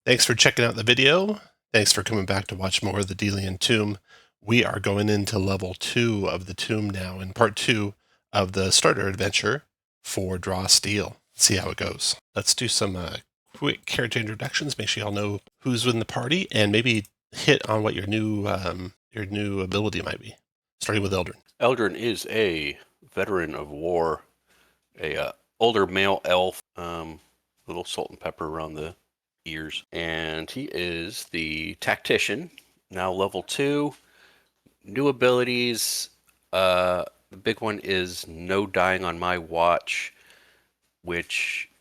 Thanks for checking out the video. Thanks for coming back to watch more of the DELIAN tomb. We are going into level 2 of the tomb now in part 2 of the starter adventure for Draw Steel. See how it goes. Let's do some quick character introductions. Make sure y'all know who's in the party and maybe hit on what your new ability might be. Starting with Eldrin. Eldrin is a veteran of war, a older male elf, little salt and pepper around the ears, and he is the tactician, now level 2. New abilities, the big one is no dying on my watch, which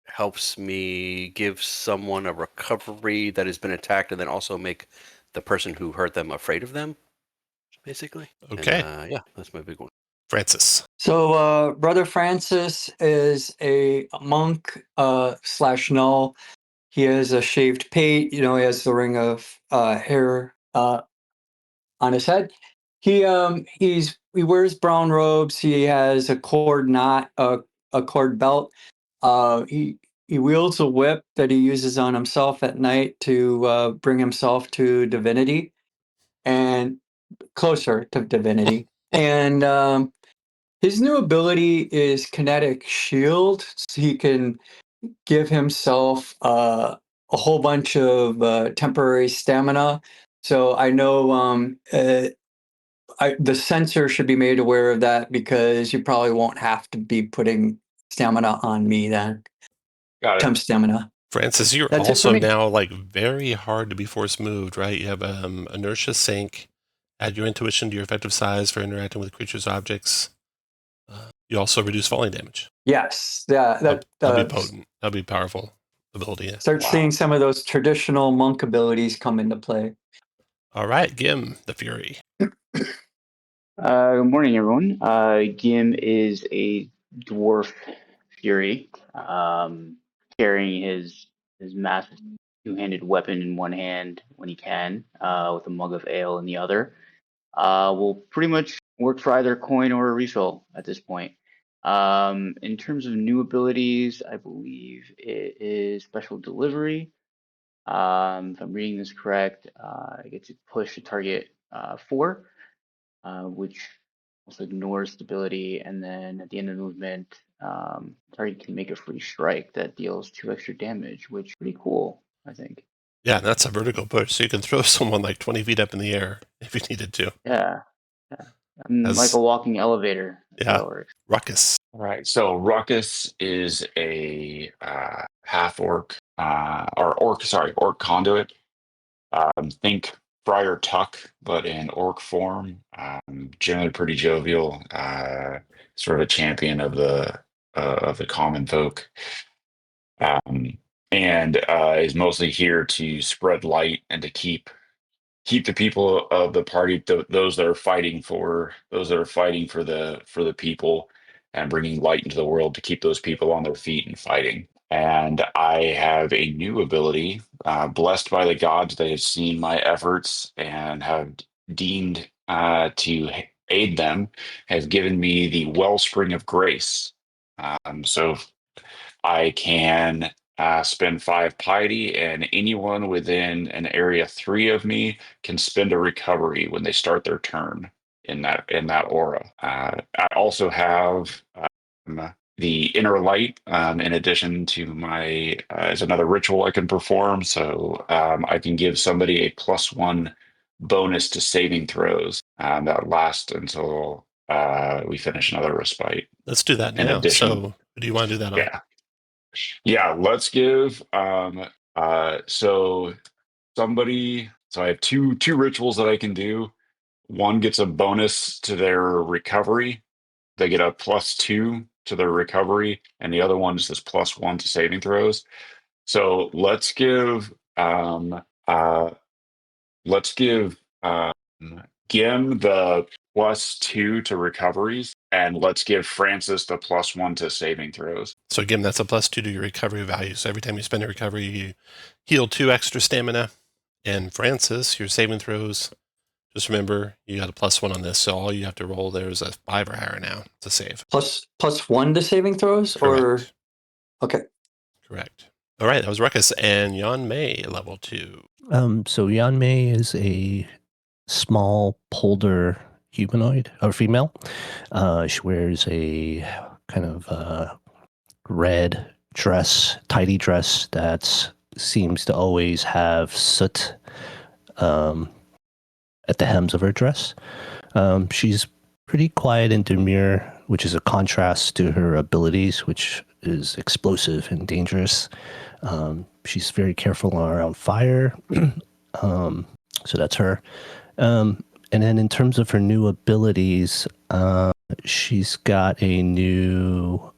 helps me give someone a recovery that has been attacked and then also make the person who hurt them afraid of them, basically. Okay. And, yeah, that's my big one. Francis. So, Brother Francis is a monk slash null. He has a shaved pate. He has the ring of hair on his head. He wears brown robes. He has a cord cord belt. He wields a whip that he uses on himself at night to bring himself to divinity and closer to divinity. And his new ability is kinetic shield. So he can give himself a whole bunch of temporary stamina. So I know the sensor should be made aware of that because you probably won't have to be putting stamina on me then. Got it. Temp stamina. Francis, you're That's it for also me. now like very hard to be force moved, right? You have inertia sink. Add your intuition to your effective size for interacting with creatures, objects. You also reduce falling damage. Yes, yeah, That'll be potent. That'll be powerful ability. Yeah. Start seeing some of those traditional monk abilities come into play. All right, Gim, the Fury. Good morning, everyone. Gim is a dwarf fury, carrying his massive two-handed weapon in one hand when he can, with a mug of ale in the other. Will pretty much work for either coin or a refill at this point. In terms of new abilities, I believe it is special delivery. If I'm reading this correct, I get to push a target 4. Which also ignores stability, and then at the end of the movement, target can make a free strike that deals 2 extra damage, which is pretty cool, I think. Yeah, that's a vertical push, so you can throw someone like 20 feet up in the air if you needed to. Yeah. I'm like a walking elevator. Yeah. Ruckus. All right, so Ruckus is a half orc, orc conduit. Think Friar Tuck, but in orc form. Generally pretty jovial, sort of a champion of the common folk, and is mostly here to spread light and to keep the people of the party, those that are fighting for the people, and bringing light into the world to keep those people on their feet and fighting. And I have a new ability, blessed by the gods that have seen my efforts and have deemed to aid them, has given me the Wellspring of Grace. So I can spend 5 piety, and anyone within an area 3 of me can spend a recovery when they start their turn in that aura. I also have the inner light, in addition to my as another ritual I can perform. So I can give somebody a +1 bonus to saving throws that last until we finish another respite. Let's do that now. So, who do you want to do that on? Yeah, let's give so I have two rituals that I can do. One gets a bonus to their recovery. They get a +2 to their recovery, and the other one is this +1 to saving throws. So let's give Gim the +2 to recoveries, and let's give Francis the +1 to saving throws. So Gim, that's a +2 to your recovery value. So every time you spend a recovery, you heal 2 extra stamina. And Francis, your saving throws, just remember you got a +1 on this. So all you have to roll there is a 5 or higher now to save. +1 to saving throws? Correct. Or okay. Correct. All right, that was Ruckus and Yan Mei, level 2. So Yan Mei is a small polder humanoid or female. She wears a kind of red dress, tidy dress that seems to always have soot at the hems of her dress. She's pretty quiet and demure, which is a contrast to her abilities, which is explosive and dangerous. She's very careful around fire. So that's her. And then in terms of her new abilities, she's got a new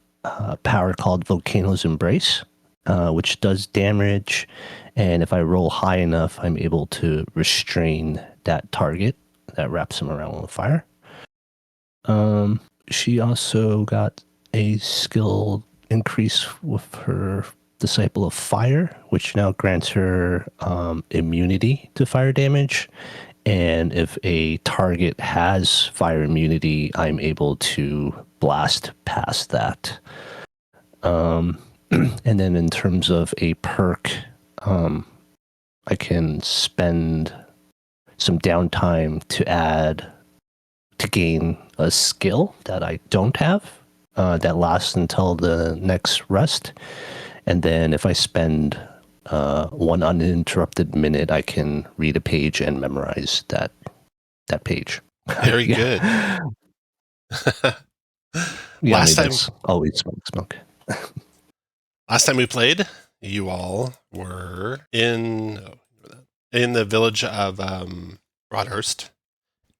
power called Volcano's Embrace, which does damage. And if I roll high enough, I'm able to restrain that target that wraps him around with fire. She also got a skill increase with her Disciple of Fire, which now grants her immunity to fire damage. And if a target has fire immunity, I'm able to blast past that. And then in terms of a perk, I can spend some downtime to gain a skill that I don't have that lasts until the next rest. And then if I spend one uninterrupted minute, I can read a page and memorize that page. Very good. Yeah, Last time, always smoke. last time we played, you all were in the village of Broadhurst,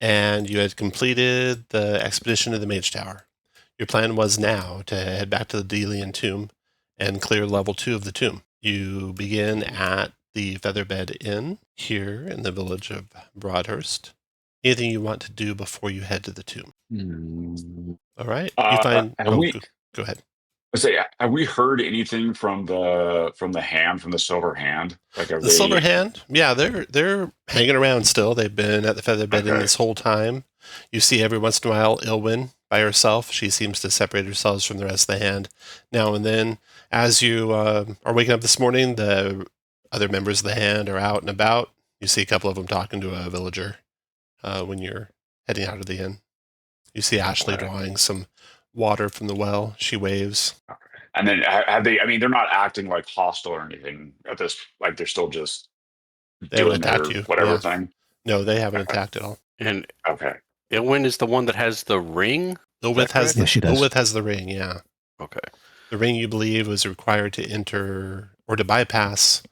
and you had completed the expedition to the Mage Tower. Your plan was now to head back to the DELIAN tomb and clear level 2 of the tomb. You begin at the Featherbed Inn here in the village of Broadhurst. Anything you want to do before you head to the tomb? All right. You find. Go ahead. Have we heard anything from the hand, from the silver hand? The silver hand? Yeah, they're hanging around still. They've been at the Featherbed Inn this whole time. You see every once in a while Ilwyn by herself. She seems to separate herself from the rest of the hand now and then. As you are waking up this morning, the other members of the hand are out and about. You see a couple of them talking to a villager when you're heading out of the inn. You see Ashley drawing some water from the well. She waves. And then have they? I mean, they're not acting like hostile or anything at this. Like they're still just doing their whatever thing. No, they haven't attacked at all. And Ilwyn is the one that has the ring. Ilwyn has Ilwyn has the ring. Yeah. Okay. The ring, you believe, was required to enter or to bypass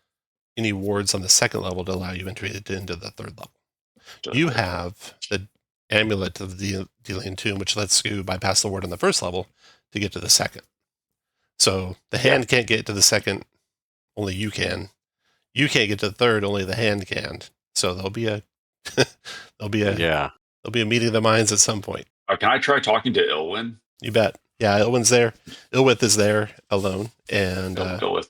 any wards on the second level to allow you entry into the third level. You have the amulet of the DELIAN tomb, which lets you bypass the ward on the first level to get to the second. So the hand can't get to the second, only you can. You can't get to the third, only the hand can. So there'll be a meeting of the minds at some point. Can I try talking to Ilwyn? You bet. Yeah, Ilwyn's there. Ilwith is there alone, and Ilwith.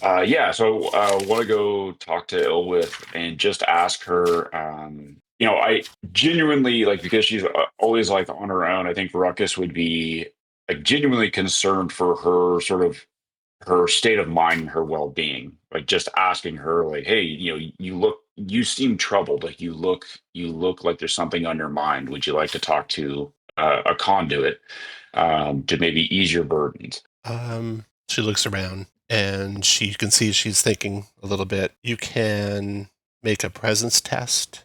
So I want to go talk to Ilwith and just ask her. I genuinely because she's always on her own. I think Ruckus would be genuinely concerned for her her state of mind and her well-being. Just asking her, hey, you seem troubled. You look like there's something on your mind. Would you like to talk to a conduit to maybe ease your burdens? She looks around and you can see she's thinking a little bit. You can make a presence test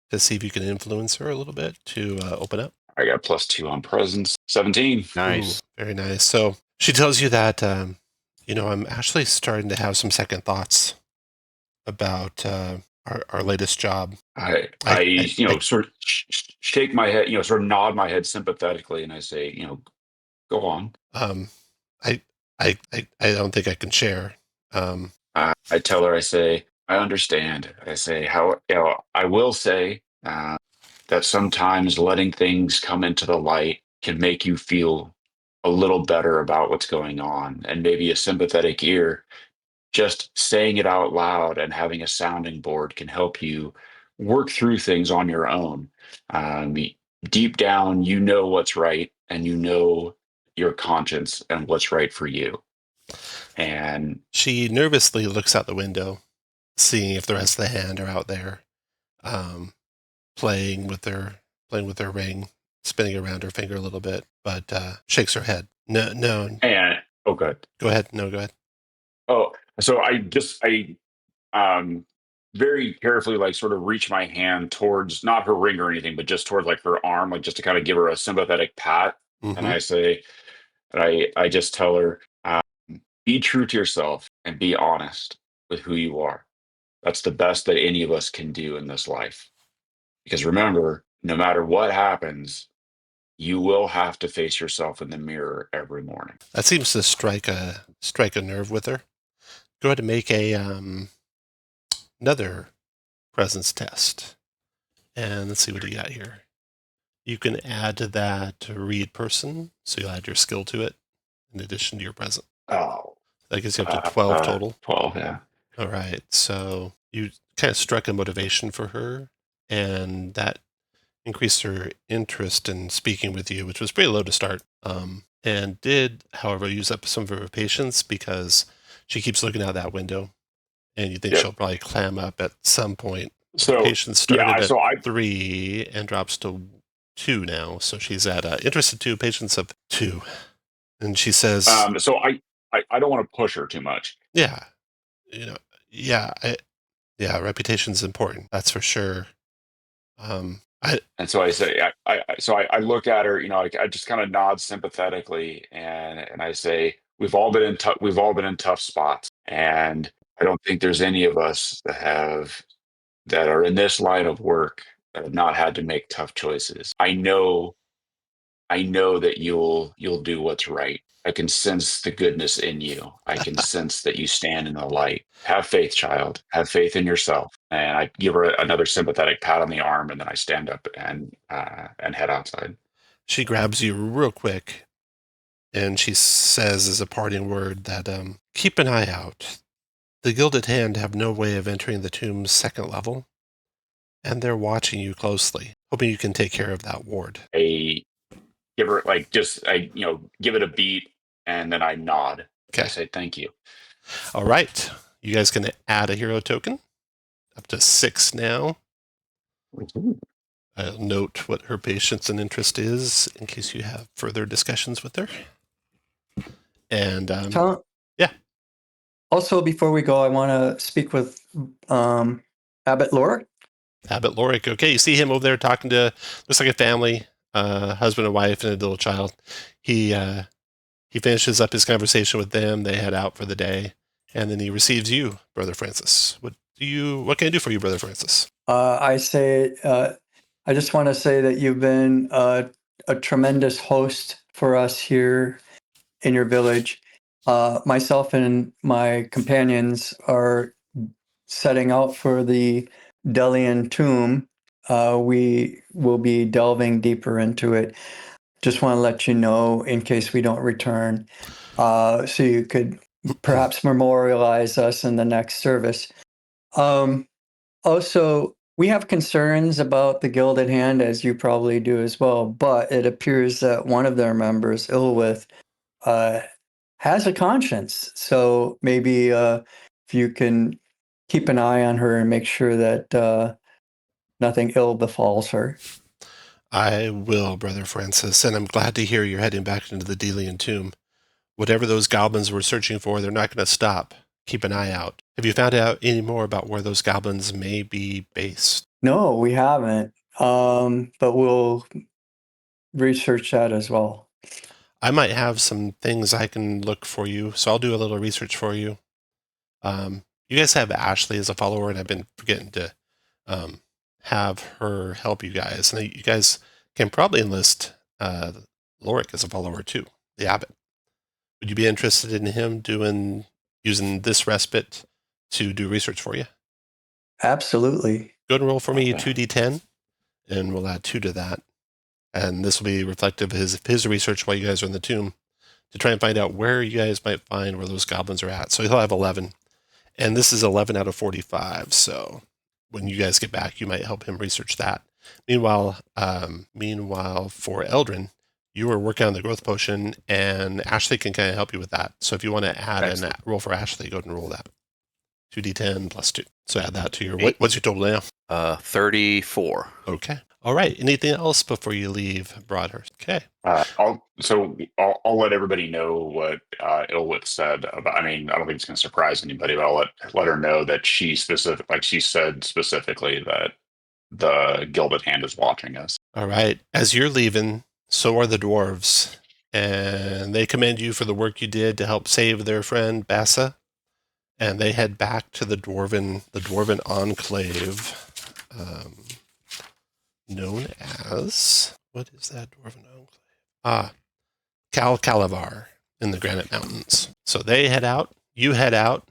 to see if you can influence her a little bit to open up. I got +2 on presence. 17. Nice. Ooh, very nice. So she tells you that, I'm actually starting to have some second thoughts about our latest job. I sort of shake my head, sort of nod my head sympathetically, and I say, go on. I don't think I can share. I tell her, I say, I understand. I say, I will say that sometimes letting things come into the light can make you feel a little better about what's going on, and maybe a sympathetic ear. Just saying it out loud and having a sounding board can help you work through things on your own. Deep down, you know what's right, and you know your conscience and what's right for you. And She nervously looks out the window, seeing if the rest of the hand are out there, playing with their ring, spinning around her finger a little bit, but shakes her head. No. and oh, good. Go ahead. No, go ahead. Oh, so I very carefully like sort of reach my hand towards not her ring or anything, but just towards like her arm, like just to kind of give her a sympathetic pat. And Mm-hmm. I say, I just tell her, be true to yourself and be honest with who you are. That's the best that any of us can do in this life. Because remember, no matter what happens, you will have to face yourself in the mirror every morning. That seems to strike a nerve with her. Go ahead and make a another presence test, and let's see what you got here. You can add to that read person, so you'll add your skill to it in addition to your present. Oh, That gives you up to 12 total. 12, yeah. All right, so you kind of struck a motivation for her, and that increased her interest in speaking with you, which was pretty low to start, and did, however, use up some of her patience because she keeps looking out that window, and you think she'll probably clam up at some point. So Patience started so at 3 and drops to 2 now, so she's at interest of 2, patience of 2, and she says, so I don't want to push her too much. "Yeah, reputation's important. That's for sure." And so I say, I look at her, I just kind of nod sympathetically, and I say, we've all been in tough spots, and I don't think there's any of us that are in this line of work that have not had to make tough choices. I know that you'll do what's right. I can sense the goodness in you. I can sense that you stand in the light. Have faith, child. Have faith in yourself. And I give her another sympathetic pat on the arm, and then I stand up and head outside. She grabs you real quick, and she says as a parting word that keep an eye out. The Gilded Hand have no way of entering the tomb's second level, and they're watching you closely, hoping you can take care of that ward. I give her give it a beat, and then I nod. Okay. I say thank you. All right. You guys can add a hero token. Up to 6 now. I'll note what her patience and interest is in case you have further discussions with her. And yeah. Also, before we go, I want to speak with Abbott Lorick. Abbott Lorick. Okay, you see him over there talking to, looks like a family, husband and wife and a little child. He finishes up his conversation with them. They head out for the day, and then he receives you, Brother Francis. What can I do for you, Brother Francis? I just want to say that you've been a tremendous host for us here in your village. Myself and my companions are setting out for the DELIAN tomb. We will be delving deeper into it. Just want to let you know in case we don't return, so you could perhaps memorialize us in the next service. Also, we have concerns about the Gilded Hand, as you probably do as well, but it appears that one of their members, Ilwith, has a conscience. So maybe if you can keep an eye on her and make sure that nothing ill befalls her. I will, Brother Francis, and I'm glad to hear you're heading back into the DELIAN tomb. Whatever those goblins were searching for, they're not going to stop. Keep an eye out. Have you found out any more about where those goblins may be based? No, we haven't, but we'll research that as well. I might have some things I can look for you, so I'll do a little research for you. You guys have Ashley as a follower, and I've been forgetting to have her help you guys. And you guys can probably enlist Lorick as a follower too, the abbot. Would you be interested in him using this respite to do research for you? Absolutely. Go ahead and roll for me 2d10, and we'll add 2 to that. And this will be reflective of his research while you guys are in the tomb to try and find out where you guys might find where those goblins are at. So he'll have 11. And this is 11 out of 45. So when you guys get back, you might help him research that. Meanwhile, for Eldrin, you were working on the growth potion, and Ashley can kind of help you with that. So if you want to add Excellent. a roll for Ashley, go ahead and roll that. 2d10 plus 2. So add that to your... Eight. What's your total now? 34. Okay. All right. Anything else before you leave Broadhurst? Okay. I'll let everybody know what Ilwith said about. I mean, I don't think it's going to surprise anybody, but I'll let her know that she said specifically that the Gilded Hand is watching us. All right. As you're leaving, so are the dwarves, and they commend you for the work you did to help save their friend Bassa. And they head back to the dwarven enclave, known as, what is that dwarven enclave? Calavar in the Granite Mountains. So they head out, you head out,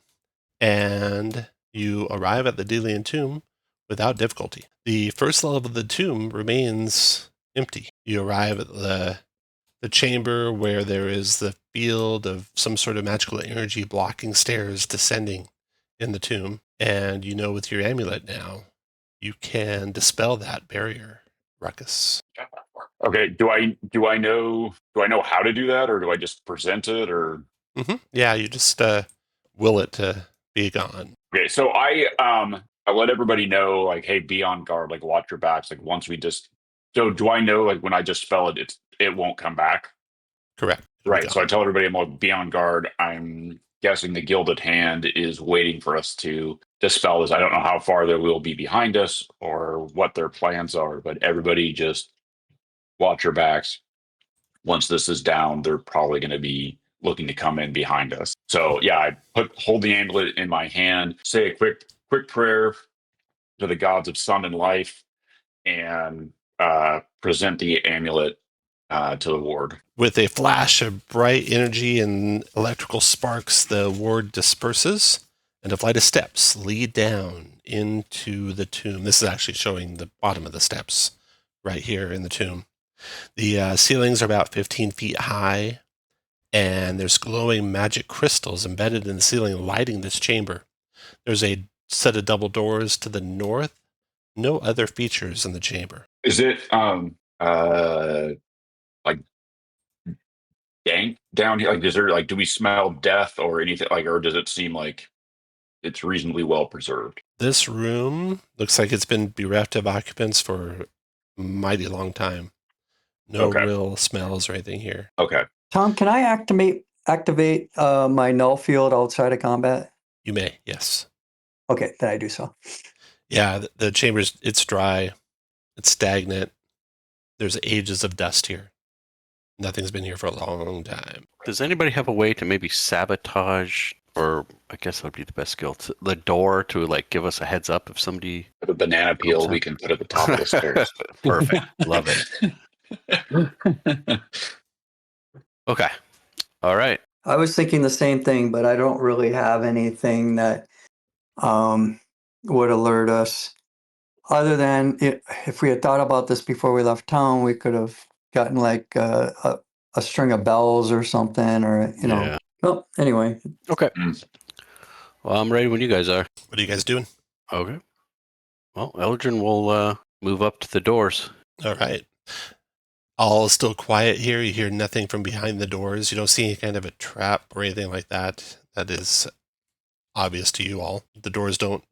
and you arrive at the DELIAN tomb without difficulty. The first level of the tomb remains empty. You arrive at the chamber where there is the field of some sort of magical energy blocking stairs descending in the tomb. And you know with your amulet now, you can dispel that barrier, Ruckus. Okay. Do I know how to do that, or do I just present it, or? Mm-hmm. Yeah, you just will it to be gone. Okay. So I let everybody know, like, hey, be on guard, like watch your backs. Like once we just. So do I know, like when I just spell it, it won't come back? Correct. Right. So I tell everybody I'm like, be on guard. I'm guessing the Gilded Hand is waiting for us to dispel this. I don't know how far they will be behind us or what their plans are, but everybody just watch your backs. Once this is down, they're probably going to be looking to come in behind us. So yeah, I hold the amulet in my hand, say a quick prayer to the gods of sun and life, and present the amulet to the ward. With a flash of bright energy and electrical sparks, the ward disperses, and a flight of steps lead down into the tomb. This is actually showing the bottom of the steps right here in the tomb. The ceilings are about 15 feet high, and there's glowing magic crystals embedded in the ceiling lighting this chamber. There's a set of double doors to the north. No other features in the chamber. Is it like dank down here? Like, is there like, do we smell death or anything? Like, or does it seem like it's reasonably well preserved? This room looks like it's been bereft of occupants for a mighty long time. No real smells or anything here. Okay. Tom, can I activate my null field outside of combat? You may, yes. Okay, then I do so. Yeah, the chamber's, it's dry. It's stagnant. There's ages of dust here. Nothing's been here for a long time. Does anybody have a way to maybe sabotage, or I guess that would be the best skill, the door to like give us a heads up if somebody... The banana peel we can put at the top of the stairs. Perfect. Love it. Okay. All right. I was thinking the same thing, but I don't really have anything that would alert us. Other than if we had thought about this before we left town, we could have gotten like a string of bells or something, or you know. Yeah. Well, anyway. Okay. Well, I'm ready when you guys are. What are you guys doing? Okay. Well, Eldrin will move up to the doors. All right. All is still quiet here. You hear nothing from behind the doors. You don't see any kind of a trap or anything like that. That is obvious to you all. The doors don't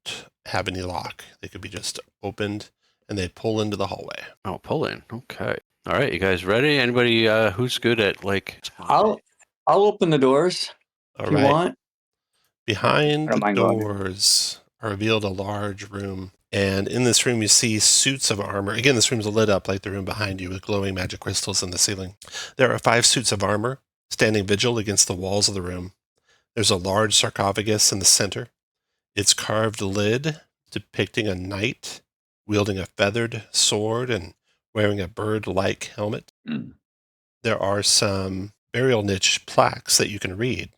have any lock. They could be just opened, and they pull into the hallway. Oh, pull in. Okay. All right, you guys ready? Anybody who's good at like... I'll open the doors if you want. Behind the doors are revealed a large room. And in this room, you see suits of armor. Again, this room's lit up like the room behind you with glowing magic crystals in the ceiling. There are 5 suits of armor standing vigil against the walls of the room. There's a large sarcophagus in the center. Its carved lid depicting a knight wielding a feathered sword and wearing a bird-like helmet. There are some burial niche plaques that you can read.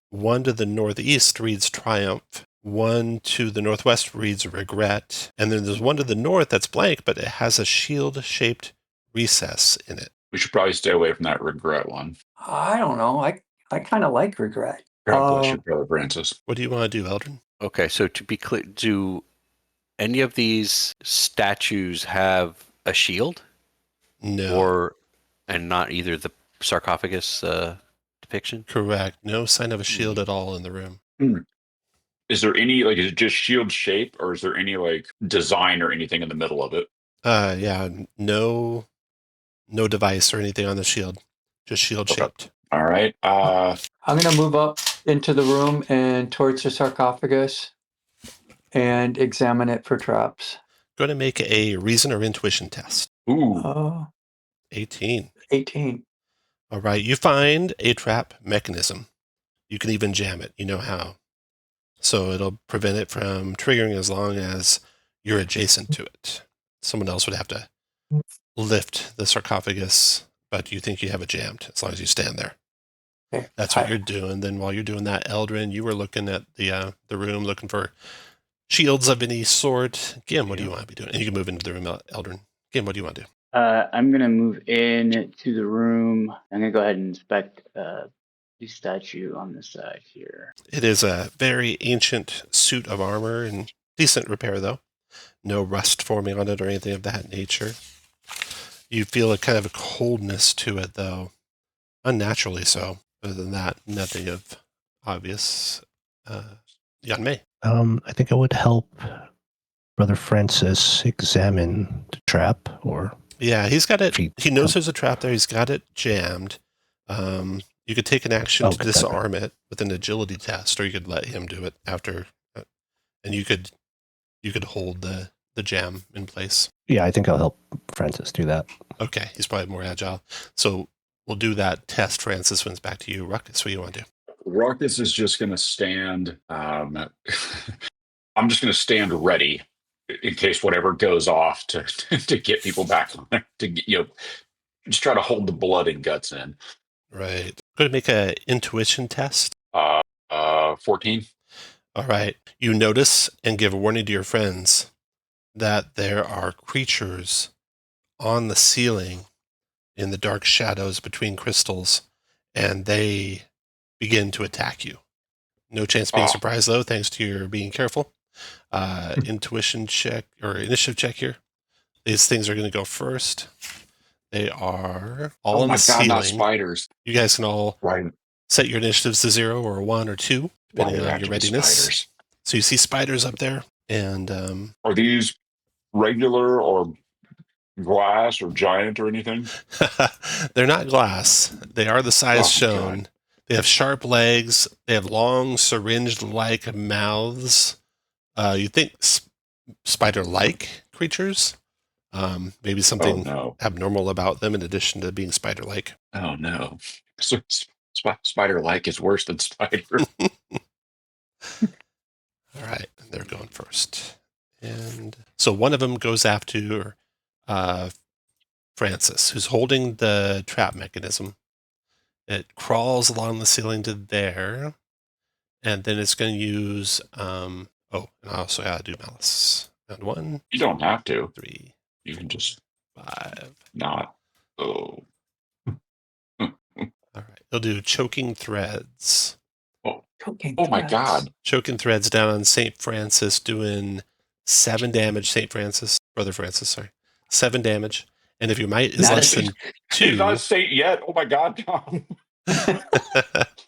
One to the northeast reads Triumph. One to the northwest reads Regret. And then there's one to the north that's blank, but it has a shield-shaped recess in it. We should probably stay away from that Regret one. I don't know. I kind of like Regret. God bless you, Brother Francis. What do you want to do, Eldrin? Okay, so to be clear, do any of these statues have a shield? No. Or And not either the sarcophagus depiction? Correct. No sign of a shield at all in the room. Is there any, like, is it just shield shape, or is there any, like, design or anything in the middle of it? Yeah, no device or anything on the shield. Just shield shaped. All right. I'm going to move up into the room and towards the sarcophagus and examine it for traps. Going to make a reason or intuition test. Ooh. 18. 18. All right. You find a trap mechanism. You can even jam it. You know how. So it'll prevent it from triggering as long as you're adjacent to it. Someone else would have to lift the sarcophagus, but you think you have it jammed as long as you stand there. Okay. That's what you're doing. Then while you're doing that, Eldrin, you were looking at the room, looking for shields of any sort. Gim, what do you want to be doing? And you can move into the room, Eldrin. Gim, what do you want to do? I'm going to move in to the room. I'm going to go ahead and inspect the statue on the side here. It is a very ancient suit of armor in decent repair, though. No rust forming on it or anything of that nature. You feel a kind of a coldness to it, though. Unnaturally so. Other than that, nothing of obvious. Yanmei. I think I would help Brother Francis examine the trap, or Yeah, he's got it. He- He knows there's a trap there. He's got it jammed. You could take an action to Okay. disarm it with an agility test, or you could let him do it after, and you could hold the jam in place. yeah, I think I'll help Francis do that. Okay, he's probably more agile. So we'll do that test, Francis, when it's back to you. Ruckus, what do you want to do? Ruckus is just going to stand. I'm just going to stand ready in case whatever goes off to get people back on there, to just try to hold the blood and guts in. Right. Going to make an intuition test. 14. All right. You notice and give a warning to your friends that there are creatures on the ceiling in the dark shadows between crystals, and they begin to attack you. No chance of being surprised, though, thanks to your being careful. Intuition check or initiative check here. These things are going to go first. They are all on the ceiling. Not spiders. You guys can all Right. set your initiatives to 0 or 1 or 2, depending Why on have your to be readiness. spiders? So you see spiders up there, and Are these regular or glass or giant or anything? they're not glass. They are the size Oh, shown. God. They have sharp legs. They have long syringe-like mouths. You think spider-like creatures? Maybe something abnormal about them in addition to being spider-like. Oh, no. So, spider-like is worse than spider. All right, they're going first. And so one of them goes after Francis, who's holding the trap mechanism. It crawls along the ceiling to there, and then it's going to use, and I also got to do malice. And 1, You don't have to. 3, You can just 5. not. Oh. All right, he'll do choking threads. Oh my God. Choking threads down on St. Francis, doing 7 damage. Brother Francis, sorry. 7 damage. And if your might is less than 2. He's not a saint yet. Oh my God, Tom.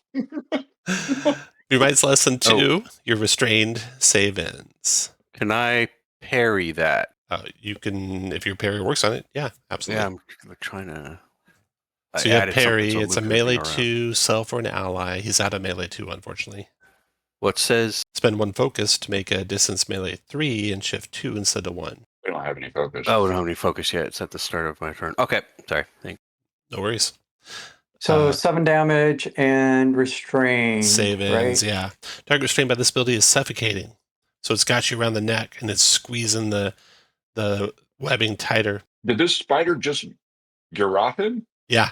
If your might's less than 2, your restrained save ends. Can I parry that? You can, if your parry works on it. Yeah, absolutely. Yeah, I'm trying to. So you have parry. It's a melee 2, self or an ally. He's out of melee 2, unfortunately. What says? Spend 1 focus to make a distance melee 3 and shift 2 instead of 1. We don't have any focus. Oh, we don't have any focus yet. It's at the start of my turn. Okay, sorry. Thanks. No worries. So 7 damage and restrain. Save ends, right? yeah. Target restrained by this ability is suffocating. So it's got you around the neck and it's squeezing the webbing tighter. Did this spider just garrote him? Yeah.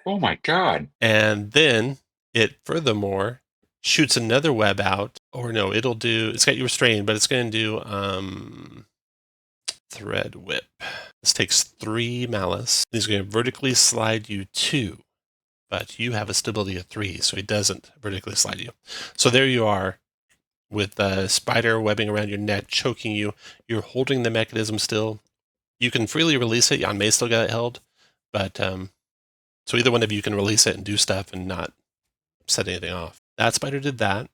Oh my God. And then it furthermore shoots another web out. Or no, it's got you restrained, but it's going to do thread whip. This takes 3 malice. He's going to vertically slide you 2, but you have a stability of 3, so he doesn't vertically slide you. So there you are with the spider webbing around your neck, choking you. You're holding the mechanism still. You can freely release it. Yanmei still got it held, But so either one of you can release it and do stuff and not set anything off. That spider did that.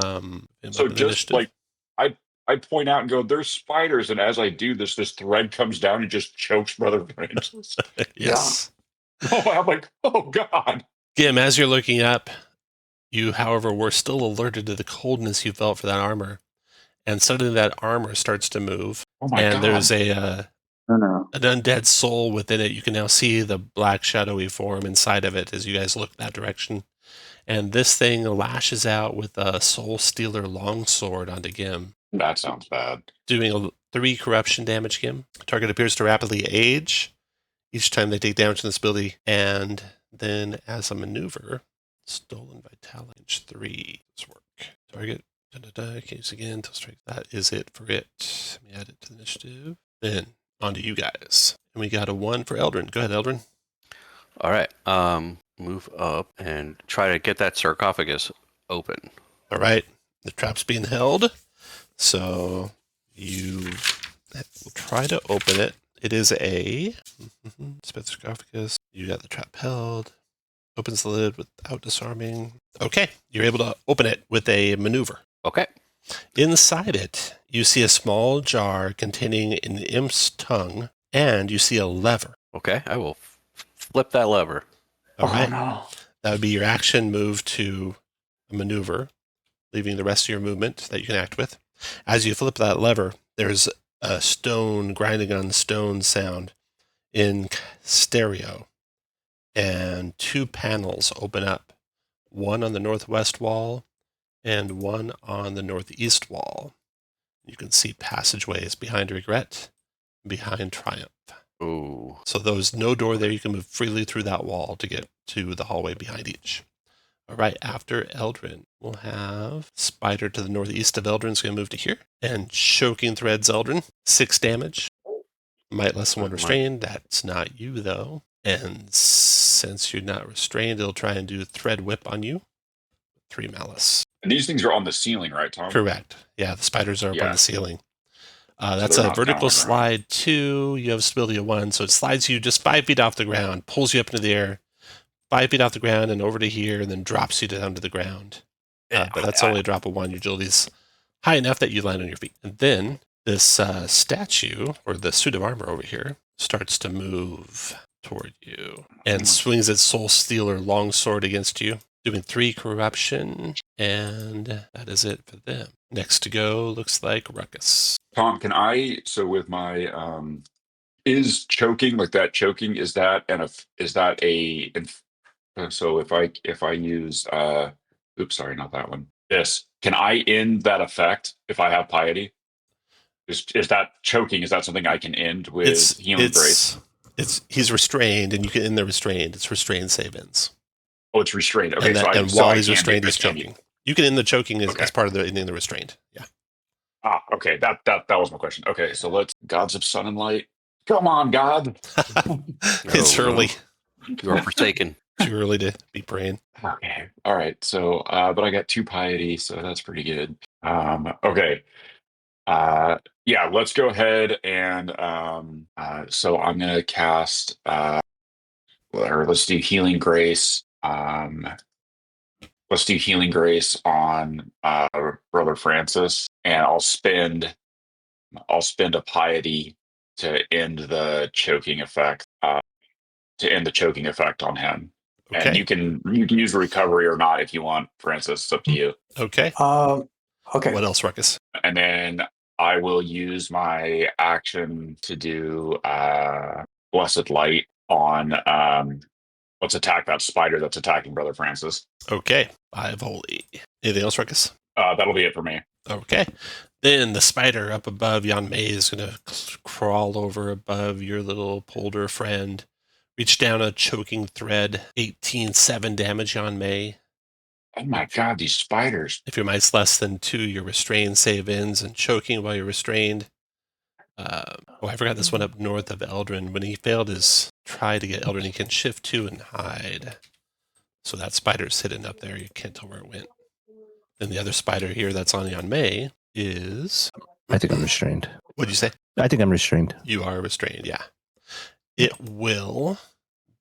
So just like I point out and go, there's spiders, and as I do this thread comes down and just chokes Brother Francis. Yes. Oh, I'm like, oh God. Gim, as you're looking up, you, however, were still alerted to the coldness you felt for that armor. And suddenly that armor starts to move. Oh my and God. There's Oh no. an undead soul within it. You can now see the black shadowy form inside of it as you guys look that direction. And this thing lashes out with a Soul Stealer longsword onto Gim, That sounds bad. doing 3 corruption damage, Gim. Target appears to rapidly age each time they take damage from this ability. And then as a maneuver, stolen vitality 3. Let's work. Target. Case again until strike. That is it for it. Let me add it to the initiative. Then on to you guys. And we got a 1 for Eldrin. Go ahead, Eldrin. All right. Move up and try to get that sarcophagus open. All right. The trap's being held. So you will try to open it. It is a sarcophagus. You got the trap held. Opens the lid without disarming. Okay. You're able to open it with a maneuver. Okay. Inside it, you see a small jar containing an imp's tongue, and you see a lever. Okay. I will flip that lever. All right. No. That would be your action move to a maneuver, leaving the rest of your movement that you can act with. As you flip that lever, there's a stone grinding on stone sound in stereo, and 2 panels open up, one on the northwest wall and one on the northeast wall. You can see passageways behind Regret, behind Triumph. Ooh. So there's no door there. You can move freely through that wall to get to the hallway behind each. All right, after Eldrin, we'll have Spider to the northeast of Eldrin's going to move to here. And Choking Threads Eldrin, 6 damage. Might less than 1 restrained. That's not you, though. And since you're not restrained, it'll try and do Thread Whip on you. 3 malice. And these things are on the ceiling, right, Tom? Correct. Yeah, the spiders are up on the ceiling. That's they're a not vertical down slide 2. You have stability of 1, so it slides you just 5 feet off the ground, pulls you up into the air, 5 feet off the ground and over to here, and then drops you down to the ground. But that's only a drop of 1. Your agility's high enough that you land on your feet. And then this statue, or the suit of armor over here, starts to move toward you and swings its Soul Stealer longsword against you, doing 3 corruption, and that is it for them. Next to go looks like Ruckus. Tom, can I? So with my is choking like that? Choking is that so if I use oops, sorry, not that one. This, can I end that effect if I have piety? Is that choking? Is that something I can end with healing grace? He's restrained, and you can end the restrained. It's restrained save-ins. Oh, it's restrained. Okay, And while he's restrained, he's choking. You can end the choking as part of the ending the restrained. Yeah. Okay. That was my question. Okay, so let's Gods of Sun and Light. Come on, God. It's early. You are forsaken. Too early to be praying. Okay. All right. So, but I got 2 piety, so that's pretty good. Okay. Yeah, let's go ahead and so I'm gonna cast or let's do Healing Grace. Let's do Healing Grace on Brother Francis, and I'll spend a piety to end the choking effect. To end the choking effect on him. Okay. And you can use recovery or not if you want, Francis. It's up to you. Okay. Okay. What else, Ruckus? And then I will use my action to do Blessed Light on let's attack that spider that's attacking Brother Francis. Okay. 5 holy. Anything else, Ruckus? That'll be it for me. Okay. Then the spider up above Jan May is going to crawl over above your little polder friend. Reach down a choking thread. 18-7 damage, Jan May. Oh my God, these spiders. If your might's less than 2, your restrained save ends, and choking while you're restrained. I forgot this one up north of Eldrin. When he failed his try to get Eldrin, he can shift 2 and hide. So that spider's hidden up there. You can't tell where it went. Then the other spider here that's on Jan May is... I think I'm restrained. What'd you say? I think I'm restrained. You are restrained, yeah. It will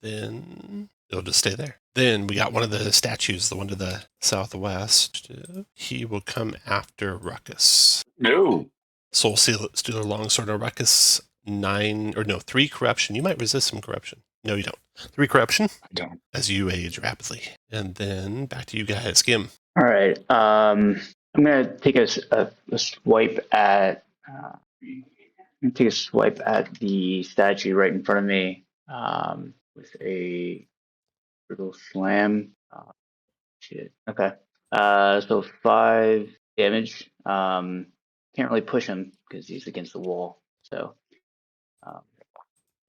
then it'll just stay there. Then we got one of the statues, the one to the southwest. He will come after Ruckus. No. Soul Stealer Longsword on Ruckus, 3 corruption. You might resist some corruption. No, you don't. 3 corruption I don't. as you age rapidly. And then back to you guys. Gim. All right. I'm gonna take a swipe at. I'm gonna take a swipe at the statue right in front of me with a brutal slam. Shit. Okay. So 5 damage. Can't really push him because he's against the wall. So.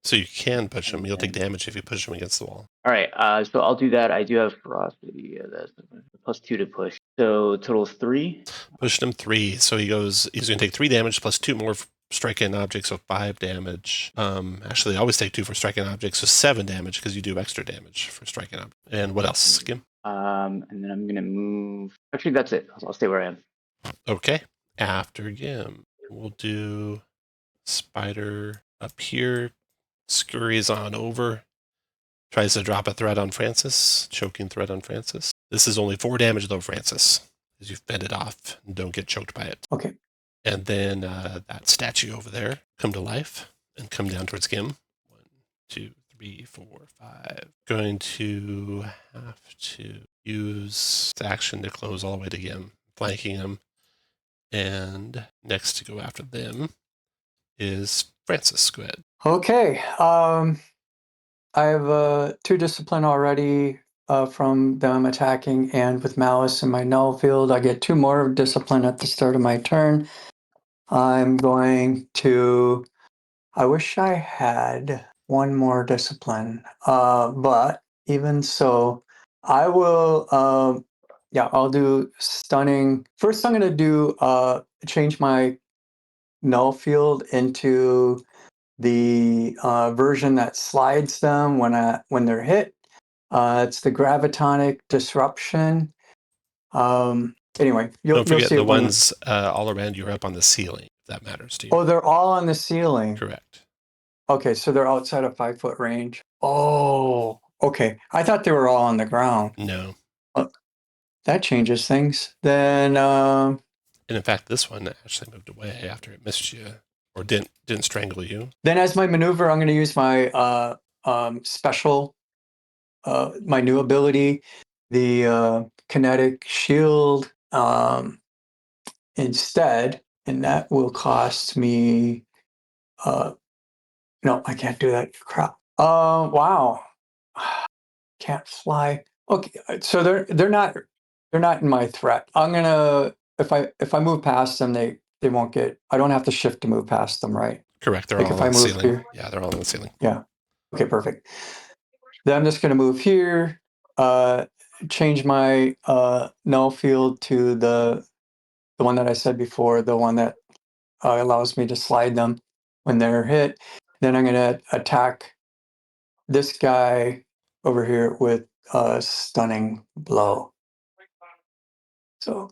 So you can push him. You'll take damage if you push him against the wall. All right. So I'll do that. I do have ferocity. That's +2 to push. So total is 3. Pushed him 3. So he's going to take 3 damage plus 2 more striking objects, so 5 damage. Actually, I always take 2 for striking objects, so 7 damage because you do extra damage for striking objects. And what else, Gim? And then I'm gonna move. Actually, that's it. I'll stay where I am. Okay. After Gim, we'll do Spider up here. Scurries on over. Tries to drop a threat on Francis. Choking threat on Francis. This is only 4 damage though, Francis, as you fend it off and don't get choked by it. Okay. And then that statue over there come to life and come down towards Gim. 1, 2, 3, 4, 5. Going to have to use its action to close all the way to Gim, flanking him. And next to go after them is Francis. Go ahead. Okay. I have 2 discipline already from them attacking, and with Malice in my null field, I get 2 more discipline at the start of my turn. I'm going to. I wish I had 1 more discipline, but even so, I will. I'll do stunning. First, I'm going to do change my null field into the version that slides them when they're hit. It's the gravitonic disruption. Anyway, you'll Don't forget see the it when- ones all around you are up on the ceiling, if that matters to you. Oh, they're all on the ceiling. Correct. Okay, so they're outside of 5-foot range. Oh, okay. I thought they were all on the ground. No. That changes things. Then, And in fact, this one actually moved away after it missed you, or didn't strangle you. then as my maneuver, I'm going to use my special, my new ability, the kinetic shield instead, and that will cost me. No, I can't do that. Crap. Wow. Can't fly. Okay, so they're not in my threat. I'm gonna if I move past them, they won't get. I don't have to shift to move past them, right? Correct. They're Like all if on I the move ceiling. here. Yeah, they're all on the ceiling. Yeah. Okay, perfect. Then I'm just gonna move here. Change my null field to the one that I said before, the one that allows me to slide them when they're hit. Then I'm gonna attack this guy over here with a stunning blow. So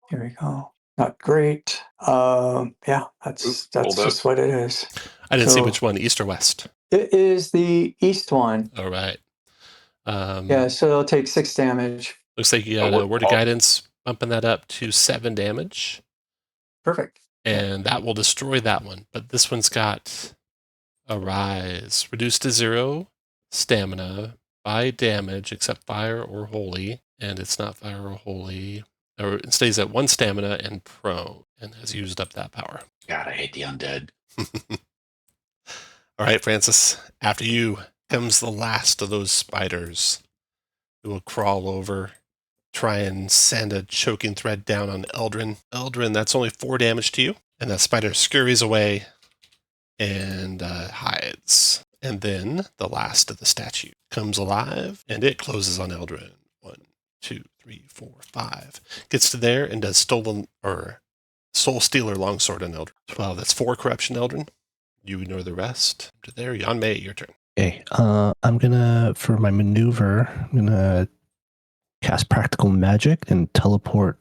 here we go. Not great. Yeah, that's rolled up. just what it is. I didn't see So- which one, east or west. It is the east one. All right. Yeah, so it'll take 6 damage. Looks like you got a word of guidance bumping that up to 7 damage. Perfect. And that will destroy that one. But this one's got a rise. Reduced to 0 stamina by damage except fire or holy. And it's not fire or holy. Or it stays at 1 stamina and prone and has used up that power. God, I hate the undead. All right, Francis. After you comes the last of those spiders who will crawl over, try and send a choking thread down on Eldrin. Eldrin, that's only 4 damage to you. And that spider scurries away and hides. And then the last of the statue comes alive and it closes on Eldrin. 1, 2, 3, 4, 5. Gets to there and does Soul Stealer Longsword on Eldrin. 12. That's 4 corruption, Eldrin. You ignore the rest. To there, Jan May, your turn. Okay, I'm gonna, for my maneuver, I'm gonna cast Practical Magic and teleport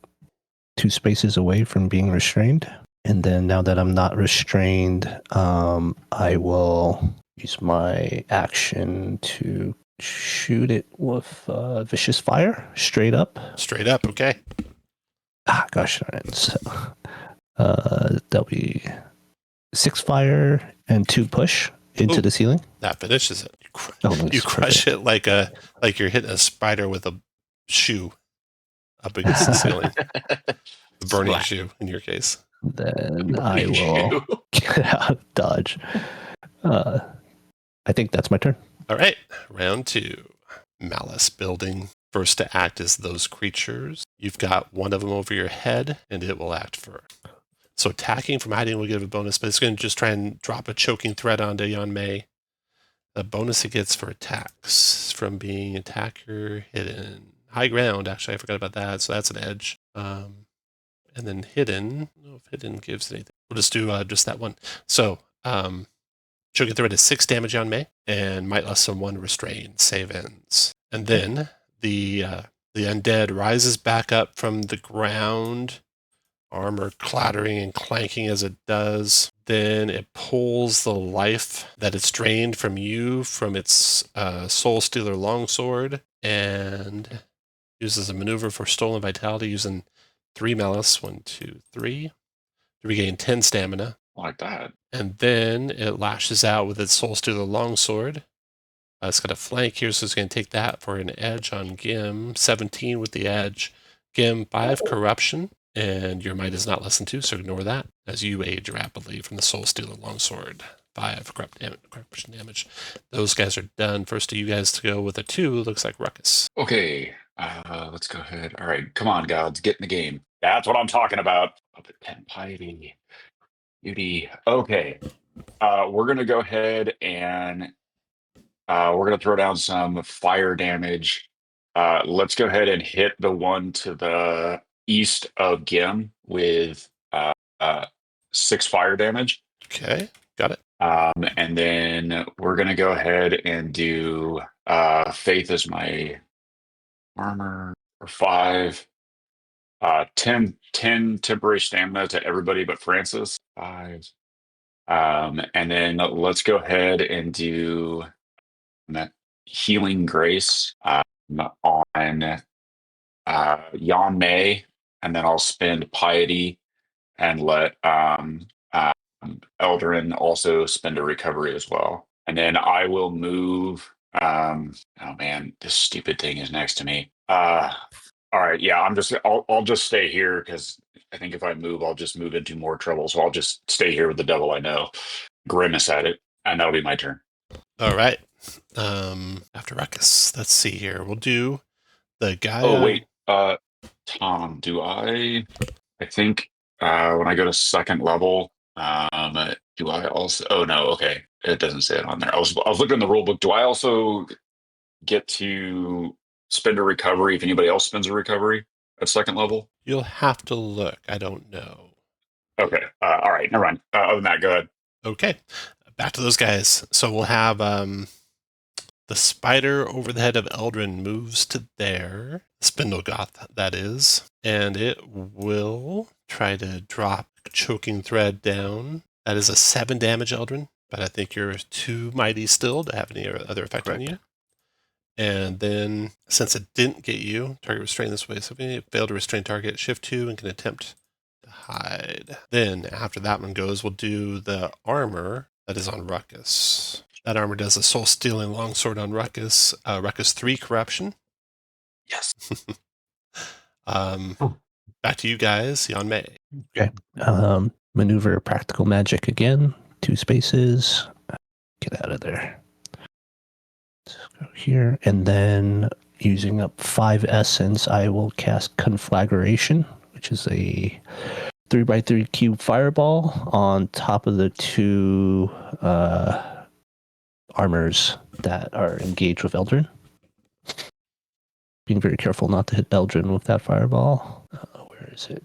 2 spaces away from being restrained. And then now that I'm not restrained, I will use my action to shoot it with vicious fire straight up. Straight up, okay. Gosh darn it. So, that'll be 6 fire and 2 push into Ooh. the ceiling. That finishes it. Nice, You crush it like you're hitting a spider with a shoe up against the ceiling. A burning Splat. shoe in your case. Then I will get out of dodge. I think that's my turn. All right, round 2. Malice building. First to act is those creatures. You've got one of them over your head, and it will act first. So attacking from hiding will give a bonus, but it's going to just try and drop a choking threat onto Yan Mei. The bonus it gets for attacks from being attacker hidden. High ground, actually, I forgot about that, so that's an edge. And then hidden, I don't know if hidden gives anything. We'll just do just that one. So, choking threat is 6 damage on May, and might less than 1 restrain. Save ends. And then the undead rises back up from the ground, armor clattering and clanking as it does. Then it pulls the life that it's drained from you from its Soul Stealer longsword and uses a maneuver for stolen vitality using 3 malice, 1, 2, 3, to regain 10 stamina. Like that. And then it lashes out with its Soul Stealer longsword. It's got a flank here, so it's going to take that for an edge on Gim. 17 with the edge. Gim, 5 corruption, and your might is not less than 2, so ignore that as you age rapidly from the Soul Stealer longsword. 5 corruption damage. Those guys are done. First of you guys to go with a 2 looks like Ruckus. Okay, let's go ahead. All right, come on, gods, get in the game. That's what I'm talking about. Up at 10 piety. Beauty. Okay, we're gonna go ahead and we're gonna throw down some fire damage. Let's go ahead and hit the one to the east of Gim with 6 fire damage. Okay, got it. And then we're gonna go ahead and do Faith as my armor for 5. 10 temporary stamina to everybody but Francis. 5. And then let's go ahead and do that healing grace on Yan Mei, and then I'll spend piety and let Eldrin also spend a recovery as well. And then I will move. Oh man, this stupid thing is next to me. All right, yeah, I'll just stay here because I think if I move, I'll just move into more trouble. So I'll just stay here with the devil I know, grimace at it, and that'll be my turn. All right. After Ruckus, let's see here. We'll do the guy. Oh wait, Tom, do I think when I go to 2nd level, do I also? Oh no, okay, it doesn't say it on there. I was looking in the rule book. Do I also get to spend a recovery if anybody else spends a recovery at 2nd level? You'll have to look. I don't know. Okay. All right. Never mind. Other than that, go ahead. Okay. Back to those guys. So we'll have the spider over the head of Eldrin moves to there. Spindlegoth, that is. And it will try to drop choking thread down. That is a 7 damage, Eldrin. But I think you're too mighty still to have any other effect on you. And then, since it didn't get you, target restrain this way. So if you fail to restrain target, shift 2 and can attempt to hide. Then, after that one goes, we'll do the armor that is on Ruckus. That armor does a soul stealing longsword on Ruckus. Ruckus 3 corruption. Yes. Back to you guys, Yan Mei. Okay. Maneuver practical magic again. 2 spaces. Get out of there. Let's go here. And then using up 5 essence, I will cast Conflagration, which is a 3x3 cube fireball on top of the 2 armors that are engaged with Eldrin. Being very careful not to hit Eldrin with that fireball. Where is it?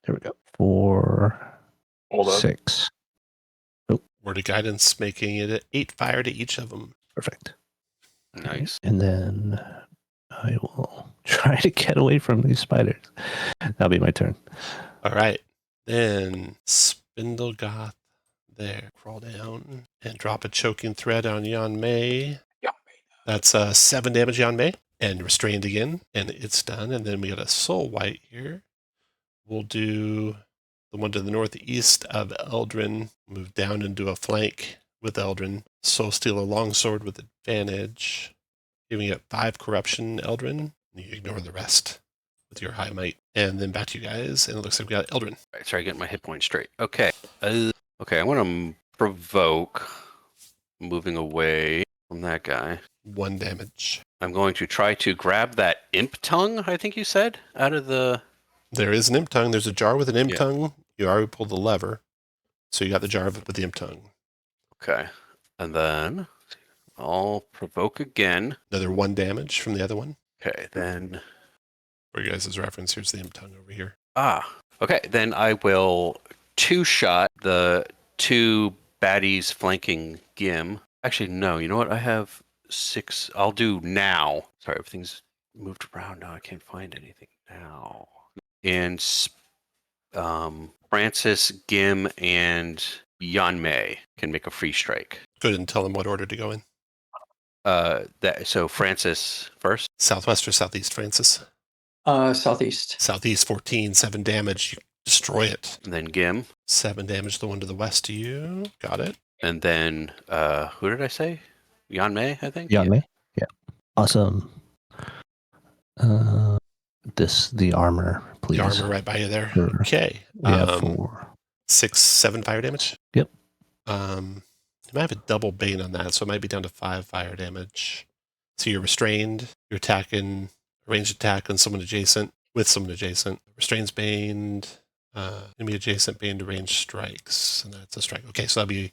There we go. 4, 6. Oh. Word of guidance, making it 8 fire to each of them. Perfect. Nice. And then I will try to get away from these spiders. That'll be my turn. All right. Then Spindlegoth There. Crawl down and drop a choking thread on Yan Mei. Yeah. That's 7 damage, Yan Mei. And restrained again. And it's done. And then we got a Soul White here. We'll do the one to the northeast of Eldrin. Move down into a flank with Eldrin. Soul Stealer Longsword with advantage. Giving it 5 corruption, Eldrin. You ignore the rest with your high might. And then back to you guys. And it looks like we got Eldrin. All right, sorry, getting my hit point straight. Okay. Okay, I want to provoke, moving away from that guy. 1 damage. I'm going to try to grab that imp tongue, I think you said, out of the... There is an imp tongue. There's a jar with an imp Yeah. tongue. You already pulled the lever. So you got the jar with the imp tongue. Okay. And then I'll provoke again. Another 1 damage from the other one. Okay, then... For you guys' reference, here's the imp tongue over here. Okay, then I will 2-shot the 2 baddies flanking Gim. Actually, no, you know what? I have 6. I'll do now. Sorry, everything's moved around now. I can't find anything now. And Francis, Gim, and Yan Mei can make a free strike. Go ahead and tell them what order to go in. So Francis first. Southwest or southeast, Francis? Southeast. Southeast, 14, 7 damage. You destroy it. And then Gim. 7 damage, the one to the west to you. Got it. And then, who did I say? Yan Mei, I think? Yan Mei? Yeah. Awesome. The armor, please. The armor right by you there. Sure. Okay. We have 4. 6, 7 fire damage. Yep. You might have a double bane on that, so it might be down to 5 fire damage. So you're restrained. You're attacking, ranged attack on someone adjacent, with someone adjacent. Restrained's baned. Enemy adjacent bane to range strikes, and that's a strike. Okay, so that'll be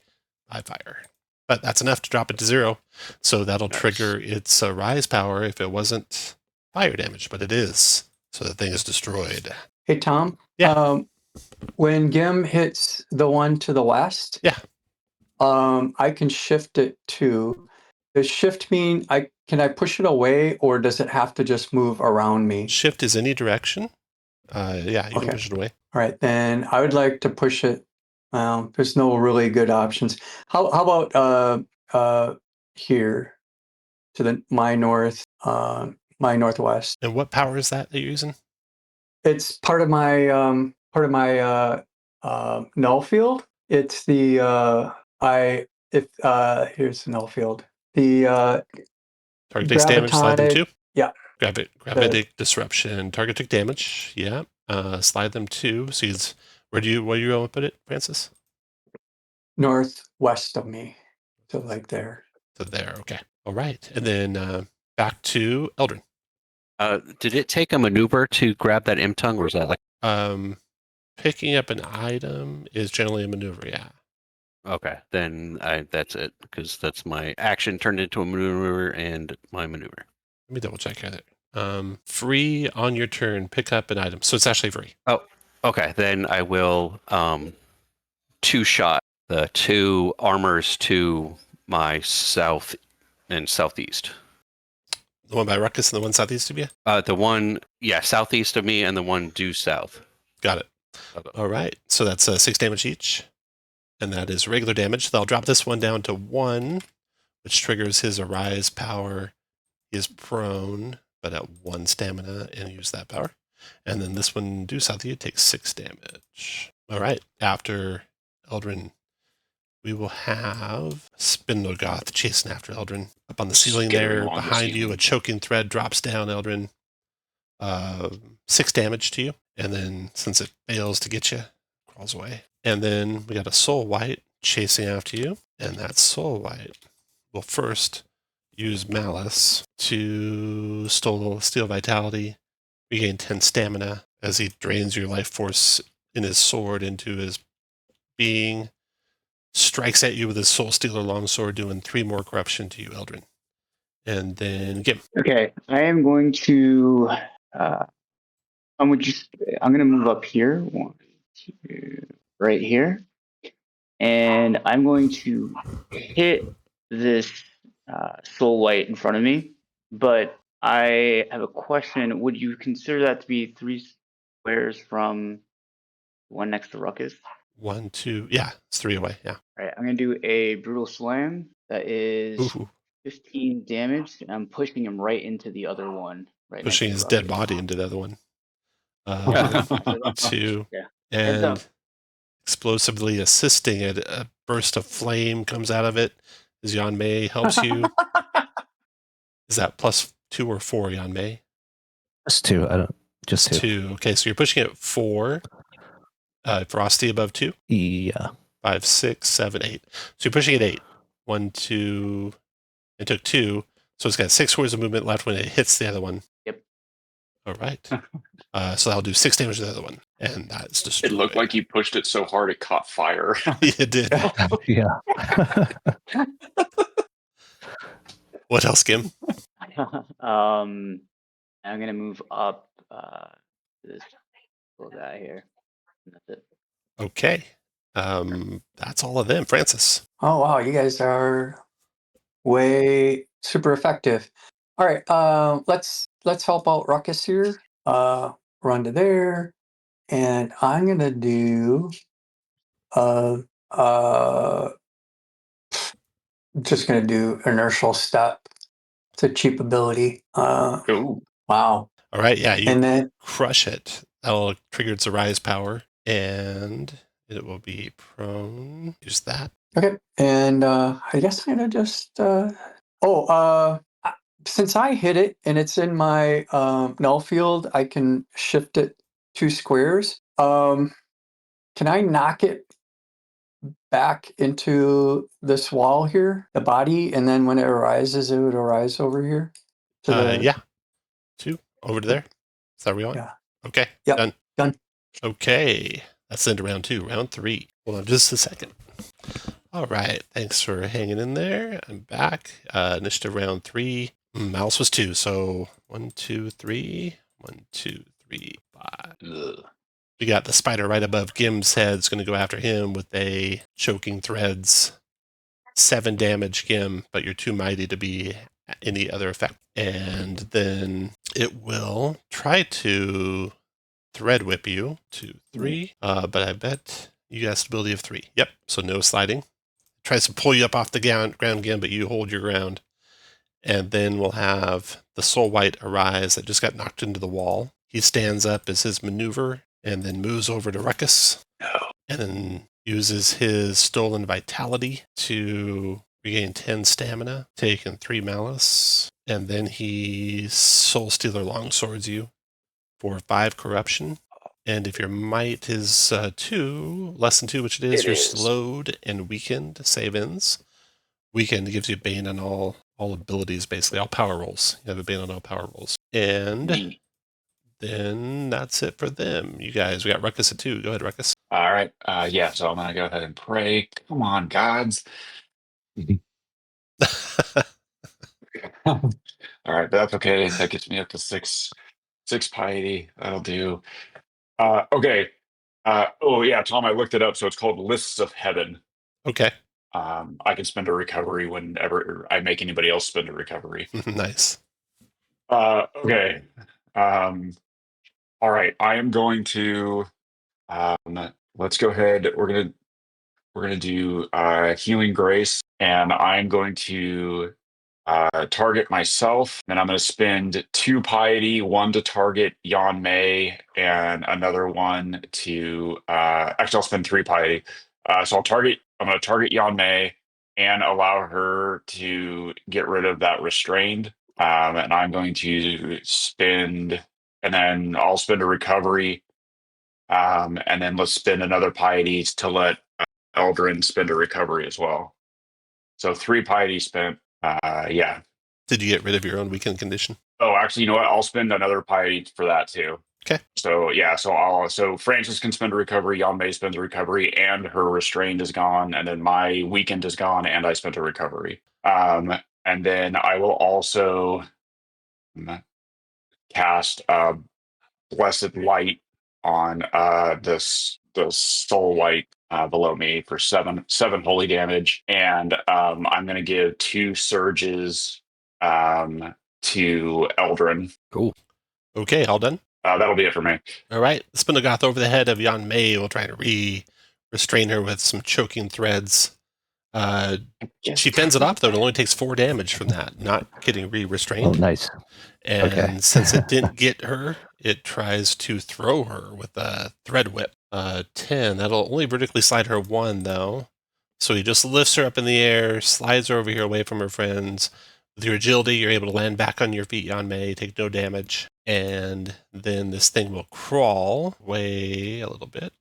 5 fire. But that's enough to drop it to 0. So that'll Nice. trigger its rise power if it wasn't fire damage, but it is. So the thing is destroyed. Hey, Tom. Yeah. When Gim hits the one to the west, Yeah. I can shift it too. Does shift mean can I push it away, or does it have to just move around me? Shift is any direction. Yeah, you can Okay. push it away. All right, then I would like to push it. There's no really good options. How about here to my northwest? And what power is that you're using? It's part of my null field. It's the here's the null field. The Target takes damage, slide them 2. Yeah. Gravitic disruption. Target took damage. Yeah. Slide them 2. So where do you want to put it, Francis? northwest of me. So like there. So there. Okay. All right. And then back to Eldrin. Did it take a maneuver to grab that imp tongue, or was that like... Picking up an item is generally a maneuver. Yeah. Okay, then that's it, because that's my action turned into a maneuver and my maneuver. Let me double check here. Free on your turn, pick up an item. So it's actually free. Oh, okay, then I will 2-shot the 2 armors to my south and southeast. The one by Ruckus and the one southeast of you? The one, southeast of me, and the one due south. Got it. Okay. All right. So that's 6 damage each. And that is regular damage. So I'll drop this one down to 1, which triggers his arise power. He is prone, but at 1 stamina, and use that power. And then this one due south of you takes 6 damage. All right. After Eldrin, we will have Spindlegoth chasing after Eldrin. Up on the ceiling Skittering there, along the behind you, ceiling. a choking thread drops down, Eldrin. 6 damage to you. And then, since it fails to get you, crawls away. And then we got a Soul White chasing after you. And that Soul White will first use Malice to steal Vitality, regain 10 stamina as he drains your life force in his sword into his being, strikes at you with his Soul Stealer Longsword, doing 3 more corruption to you, Eldrin. And then Gim. Okay, I am going to. I'm going to move up here. 1, 2, right here, and I'm going to hit this Soul White in front of me. But I have a question. Would you consider that to be 3 squares from the one next to Ruckus? 1, 2. Yeah, it's 3 away. Yeah. All right, I'm gonna do a brutal slam. That is Ooh, 15 damage. And I'm pushing him right into the other one, right pushing next his to dead Ruckus. body into the other one. Yeah, after that. 2. Yeah. Heads And up. explosively assisting it. A burst of flame comes out of it as Yan Mei helps you. Is that +2 or 4, Yan Mei? Just 2. I don't. Just 2. 2. Okay, so you're pushing it 4. Frosty above 2. Yeah. 5, 6, 7, 8. So you're pushing it 8. 1, 2. It took 2. So it's got 6 squares of movement left when it hits the other one. Yep. All right. So that'll do 6 damage to the other one. And that is It destroyed. looked like you pushed it so hard it caught fire. It did. Yeah. What else, Kim? I'm gonna move up this little guy here. And that's it. Okay. That's all of them. Francis. Oh wow, you guys are way super effective. All right, let's help out Ruckus here. Run to there, and I'm gonna do just gonna do inertial step. It's a cheap ability. Ooh. Wow. All right. Yeah, you And then crush it. That'll trigger its rise power. And it will be prone. Use that. okay, and I guess I'm gonna just since I hit it and it's in my null field, I can shift it 2 squares. Can I knock it back into this wall here, the body, and then when it arises, it would arise over here? To the Yeah. 2 over to there. Is that where you want? Yeah. Okay. Yep, Done. done. Okay. That's into round 2. Round 3. Hold on just a second. All right. Thanks for hanging in there. I'm back. Initiative round 3. Mouse was 2. So 1, 2, 3. 1, 2, 3, 5. Ugh. We got the spider right above Gim's head. It's going to go after him with a choking threads. 7 damage, Gim, but you're too mighty to be any other effect. And then it will try to thread whip you. 2, 3. But I bet you got a stability of 3. Yep. So no sliding. Tries to pull you up off the ground again, but you hold your ground. And then we'll have the Soul White arise that just got knocked into the wall. He stands up as his maneuver and then moves over to Ruckus. No. And then uses his stolen vitality to regain 10 stamina, taking 3 malice. And then he Soul Stealer longswords you for 5 corruption. And if your might is 2, less than 2, which it is, It you're is. slowed and weakened. Save ends. Weakened gives you Bane on all abilities, basically, all power rolls. You have a Bane on all power rolls. And Neat. then that's it for them. You guys, we got Ruckus at 2. Go ahead, Ruckus. All right. Yeah, so I'm gonna go ahead and pray. Come on, gods. All right, but that's okay. That gets me up to 6 piety. That'll do. Okay. Oh yeah, Tom, I looked it up. So it's called Lists of Heaven. Okay. I can spend a recovery whenever I make anybody else spend a recovery. Nice. Okay. All right. I am going to let's go ahead. We're gonna do Healing Grace, and I'm going to target myself, and I'm going to spend 2 piety, 1 to target Yan Mei, and another one to actually I'll spend 3 piety. So I'm going to target Yan Mei and allow her to get rid of that restrained. And I'm going to spend, and then I'll spend a recovery. And then let's spend another piety to let Eldrin spend a recovery as well. So 3 piety spent. Yeah. Did you get rid of your own weakened condition? Oh, actually, you know what? I'll spend another piety for that too. Okay. So yeah, so Francis can spend a recovery, Yan Mei spends a recovery, and her restrained is gone, and then my weakened is gone, and I spent a recovery. And then I will also cast Blessed Light on the Soul White below me for 7 holy damage, and I'm going to give 2 surges to Eldrin. Cool. Okay, all done. That'll be it for me. All right. Spin the Goth over the head of Yan Mei. We'll try to restrain her with some choking threads. Yes. She fends it off, though. It only takes 4 damage from that, not getting re-restrained. Oh, nice. And Okay. since it didn't get her, it tries to throw her with a thread whip. 10. That'll only vertically slide her 1, though. So he just lifts her up in the air, slides her over here away from her friends. With your agility, you're able to land back on your feet, Yanmei, take no damage. And then this thing will crawl away a little bit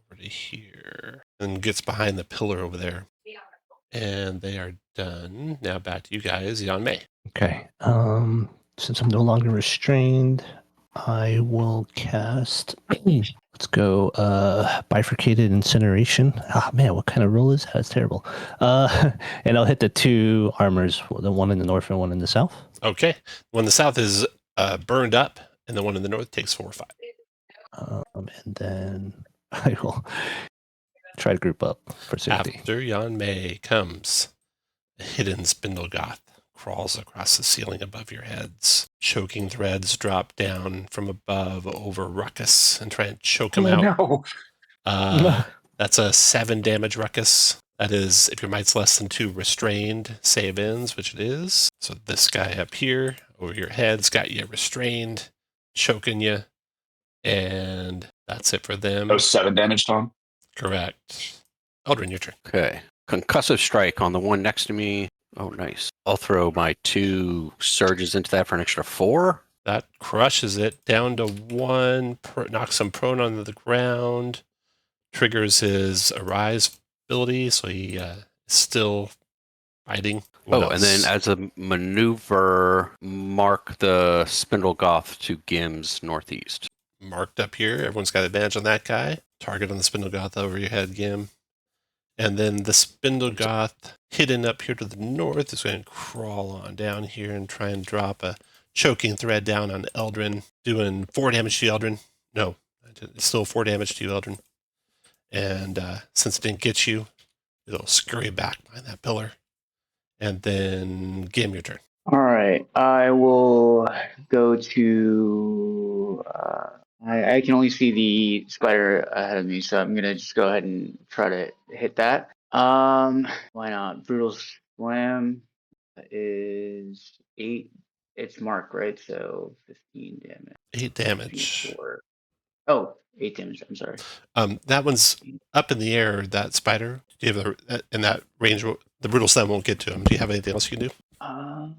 over to here and gets behind the pillar over there. And they are done. Now back to you guys, Yanmei. Okay. Since I'm no longer restrained, I will cast. Let's go. Bifurcated incineration. Ah, man, what kind of roll is that? That's terrible. And I'll hit the 2 armors, the one in the north and one in the south. Okay. One in the south is burned up, and the one in the north takes 4 or 5. And then I will try to group up for safety. After Yanmei comes a hidden Spindlegoth, crawls across the ceiling above your heads. Choking threads drop down from above over Ruckus and try and choke him out. No. That's a 7 damage Ruckus. That is, if your might's less than 2, restrained save ends, which it is. So this guy up here over your head's got you restrained, choking you, and that's it for them. Oh, 7 damage, Tom? Correct. Eldrin, your turn. Okay. Concussive strike on the one next to me. Oh, nice. I'll throw my 2 surges into that for an extra 4. That crushes it down to 1, knocks him prone onto the ground, triggers his Arise ability, so he is still fighting. What And then else? as a maneuver, mark the Spindlegoth to Gim's northeast. Marked up here. Everyone's got advantage on that guy. Target on the Spindlegoth over your head, Gim. And then the Spindlegoth hidden up here to the north is going to crawl on down here and try and drop a choking thread down on Eldrin, doing 4 damage to you, Eldrin. No, it's still 4 damage to you, Eldrin. And since it didn't get you, it'll scurry back behind that pillar. And then Gim, your turn. All right, I will go to. I can only see the spider ahead of me, so I'm gonna just go ahead and try to hit that. Why not? Brutal Slam is 8. It's marked, right? So 15 damage. 8 damage. 8 damage. I'm sorry. That one's up in the air, that spider. Do you have in that range? The brutal slam won't get to him. Do you have anything else you can do? I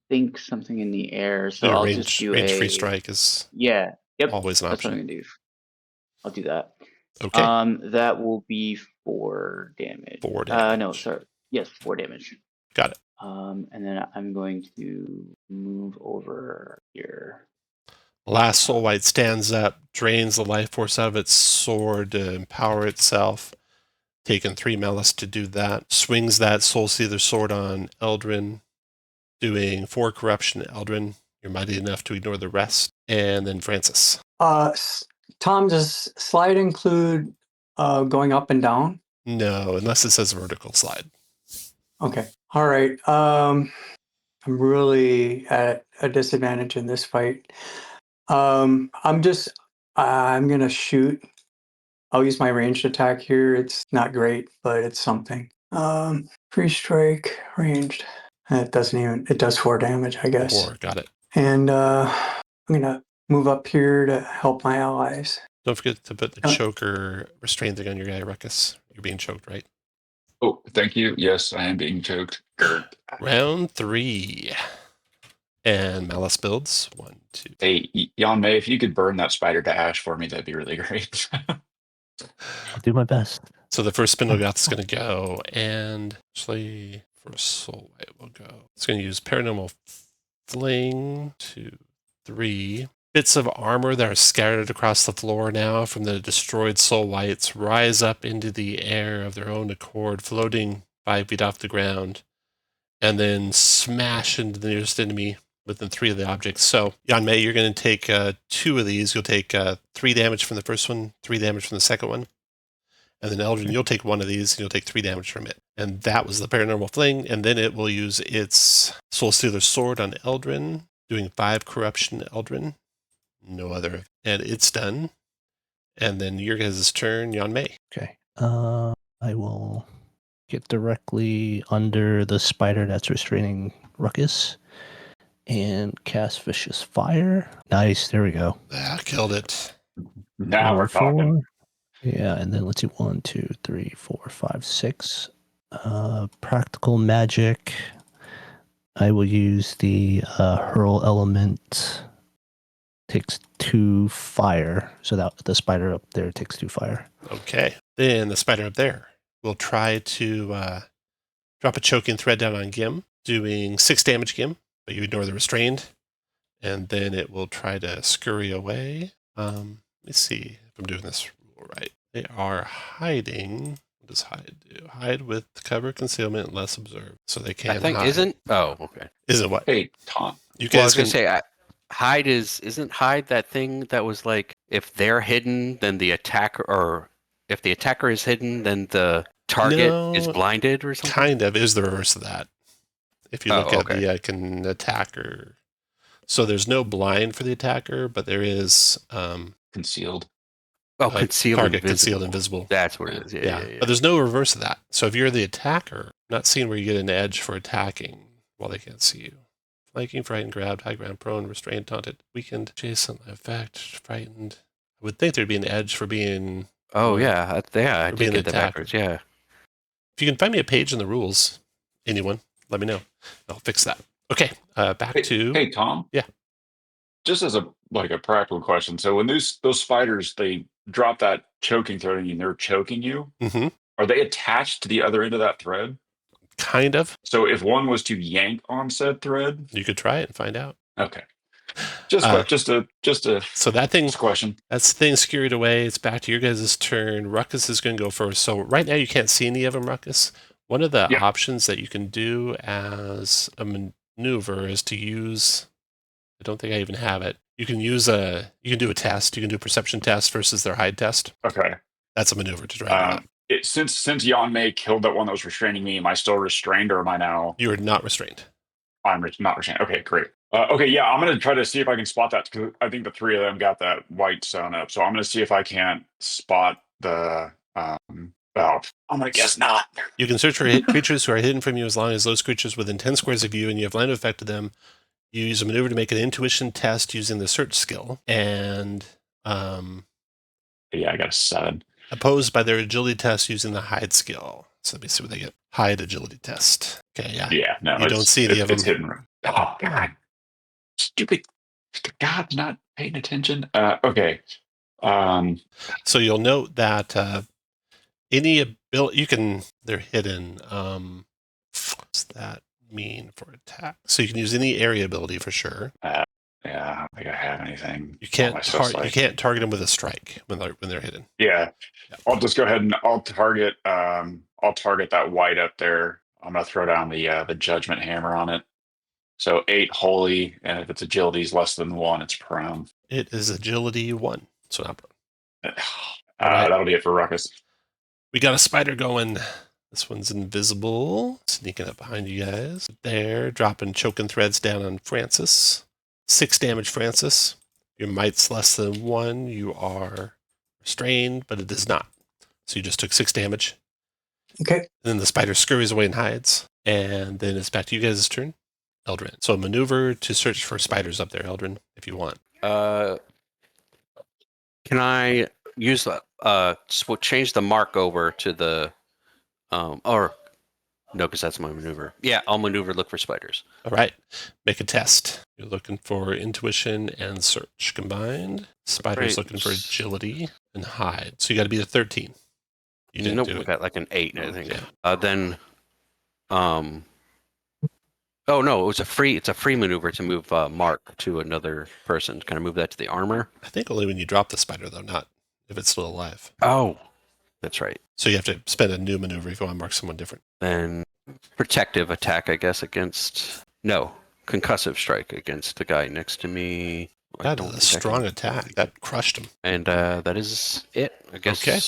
think something in the air. So Yeah, I'll range, just do range a free strike is Yeah. Yep. always an That's what I'm option. gonna do. I'll do that. Okay. That will be 4 damage. 4 damage. No, sorry. Yes, 4 damage. Got it. And then I'm going to move over here. Last Soul White stands up, drains the life force out of its sword to empower itself. Taking 3 malice to do that. Swings that Soul Seether sword on Eldrin, doing 4 corruption to Eldrin. You're mighty enough to ignore the rest. And then Francis. Tom, does slide include going up and down? No, unless it says vertical slide. Okay. All right. I'm really at a disadvantage in this fight. I'm gonna shoot. I'll use my ranged attack here. It's not great, but it's something. Free strike, ranged. It does 4 damage, I guess. 4, got it. And I'm gonna move up here to help my allies. Don't forget to put the choker restraint thing on your guy, Ruckus. You're being choked, right? Oh, thank you. Yes, I am being choked. Round 3. And Malice builds. 1, 2. Hey, Yanmei, if you could burn that spider to ash for me, that'd be really great. I'll do my best. So the first Spindlegoth is going to go, and actually, first Soul White will go. It's going to use Paranormal Fling. 2, 3. Bits of armor that are scattered across the floor now from the destroyed Soul Whites rise up into the air of their own accord, floating 5 feet off the ground, and then smash into the nearest enemy within 3 of the objects. So, Yanmei, you're going to take 2 of these. You'll take 3 damage from the first one, 3 damage from the second one. And then Eldrin, you'll take 1 of these, and you'll take 3 damage from it. And that was the Paranormal Fling. And then it will use its Soul Stealer Sword on Eldrin, doing 5 corruption to Eldrin. No other. And it's done. And then your guys' turn, Yanmei. Okay. I will get directly under the spider that's restraining Ruckus and cast Vicious Fire. Nice, there we go. Ah, killed it. Now we're Four. talking. Yeah, and then let's see, 1, 2, 3, 4, 5, 6. Practical magic. I will use the hurl element. Takes 2 fire, so that the spider up there takes 2 fire. Okay. Then the spider up there will try to drop a choking thread down on Gim, doing 6 damage, Gim, but you ignore the restrained. And then it will try to scurry away. Let me see if I'm doing this right. They are hiding. What does hide do? Hide with cover, concealment, less observed. So they can't I think hide. isn't. Oh, okay. Is it what? Hey, Tom. You Well, I guys was gonna can say hide isn't hide that thing that was like if they're hidden, then the attacker, or if the attacker is hidden, then the target is No, blinded or something. kind of is the reverse of that. If you Oh, look at okay. the can attacker. So there's no blind for the attacker, but there is Concealed. Oh, concealed target invisible. concealed invisible. That's what it is. Yeah. But there's no reverse of that. So if you're the attacker, not seeing where you get an edge for attacking while they can't see you. Flanking, frightened, grabbed, high ground, prone, restrained, taunted, weakened, adjacent, effect, frightened. I would think there'd be an edge for being. Oh Or- yeah, I or being did get that attacked. backwards. Yeah. If you can find me a page in the rules, anyone, let me know. I'll fix that. Okay, back to. Hey, Tom. Yeah. Just as a practical question. So when those spiders, they drop that choking thread and they're choking you, Mhm. are they attached to the other end of that thread? Kind of. So if one was to yank on said thread, You could try it and find out. okay. Just a So that thing, question. that's the thing scurried away. It's back to your guys' turn. Ruckus is going to go first. So right now you can't see any of them, Ruckus. One of the Yeah. options that you can do as a maneuver is to use. I don't think I even have it. You can use you can do a test. You can do a perception test versus their hide test. Okay. That's a maneuver to try and do that. Since Yan Mei killed that one that was restraining me, am I still restrained or am I now? You are not restrained. I'm not restrained. Okay, great. Okay, yeah, I'm gonna try to see if I can spot that because I think the 3 of them got that white sewn up. So I'm gonna see if I can't spot the. I'm gonna guess not. You can search for creatures who are hidden from you as long as those creatures within 10 squares of you and you have line of effect to them. You use a maneuver to make an intuition test using the search skill, and Yeah, I got a 7. opposed by their agility test using the hide skill. So let me see what they get. Hide agility test. Okay, yeah. Yeah, no, You don't see any of It's them. hidden. Oh God, stupid God's not paying attention. Okay. So you'll note that any ability they're hidden. What's that mean for attack? So you can use any area ability for sure. Yeah, I don't think I have anything. You can't on my stuff, you can't target them with a strike when they're hidden. Yeah, I'll just go ahead and I'll target that white up there. I'm gonna throw down the judgment hammer on it. So 8 holy, and if its agility is less than 1, it's prone. It is agility 1, so not prone. Right. That'll be it for Ruckus. We got a spider going. This one's invisible. Sneaking up behind you guys. There, dropping choking threads down on Francis. 6 damage, Francis. Your might's less than 1. You are restrained, but it is not. So you just took 6 damage. Okay. And then the spider scurries away and hides. And then it's back to you guys' turn. Eldrin. So maneuver to search for spiders up there, Eldrin, if you want. Can I use change the mark over to the or no, because that's my maneuver. Yeah, I'll maneuver look for spiders. All right. Make a test. You're looking for intuition and search combined. Spider's Great. looking for agility and hide. So you got to be a 13. You didn't do We it. got like an 8, I think. Yeah. Then oh no, it's a free maneuver to move Mark to another person. Kind of move that to the armor. I think only when you drop the spider, though, not if it's still alive. Oh, that's right. So you have to spend a new maneuver if you want to mark someone different. Then protective attack, I guess, against concussive strike against the guy next to me. That is a strong attack. That crushed him. And that is it, I guess. Okay.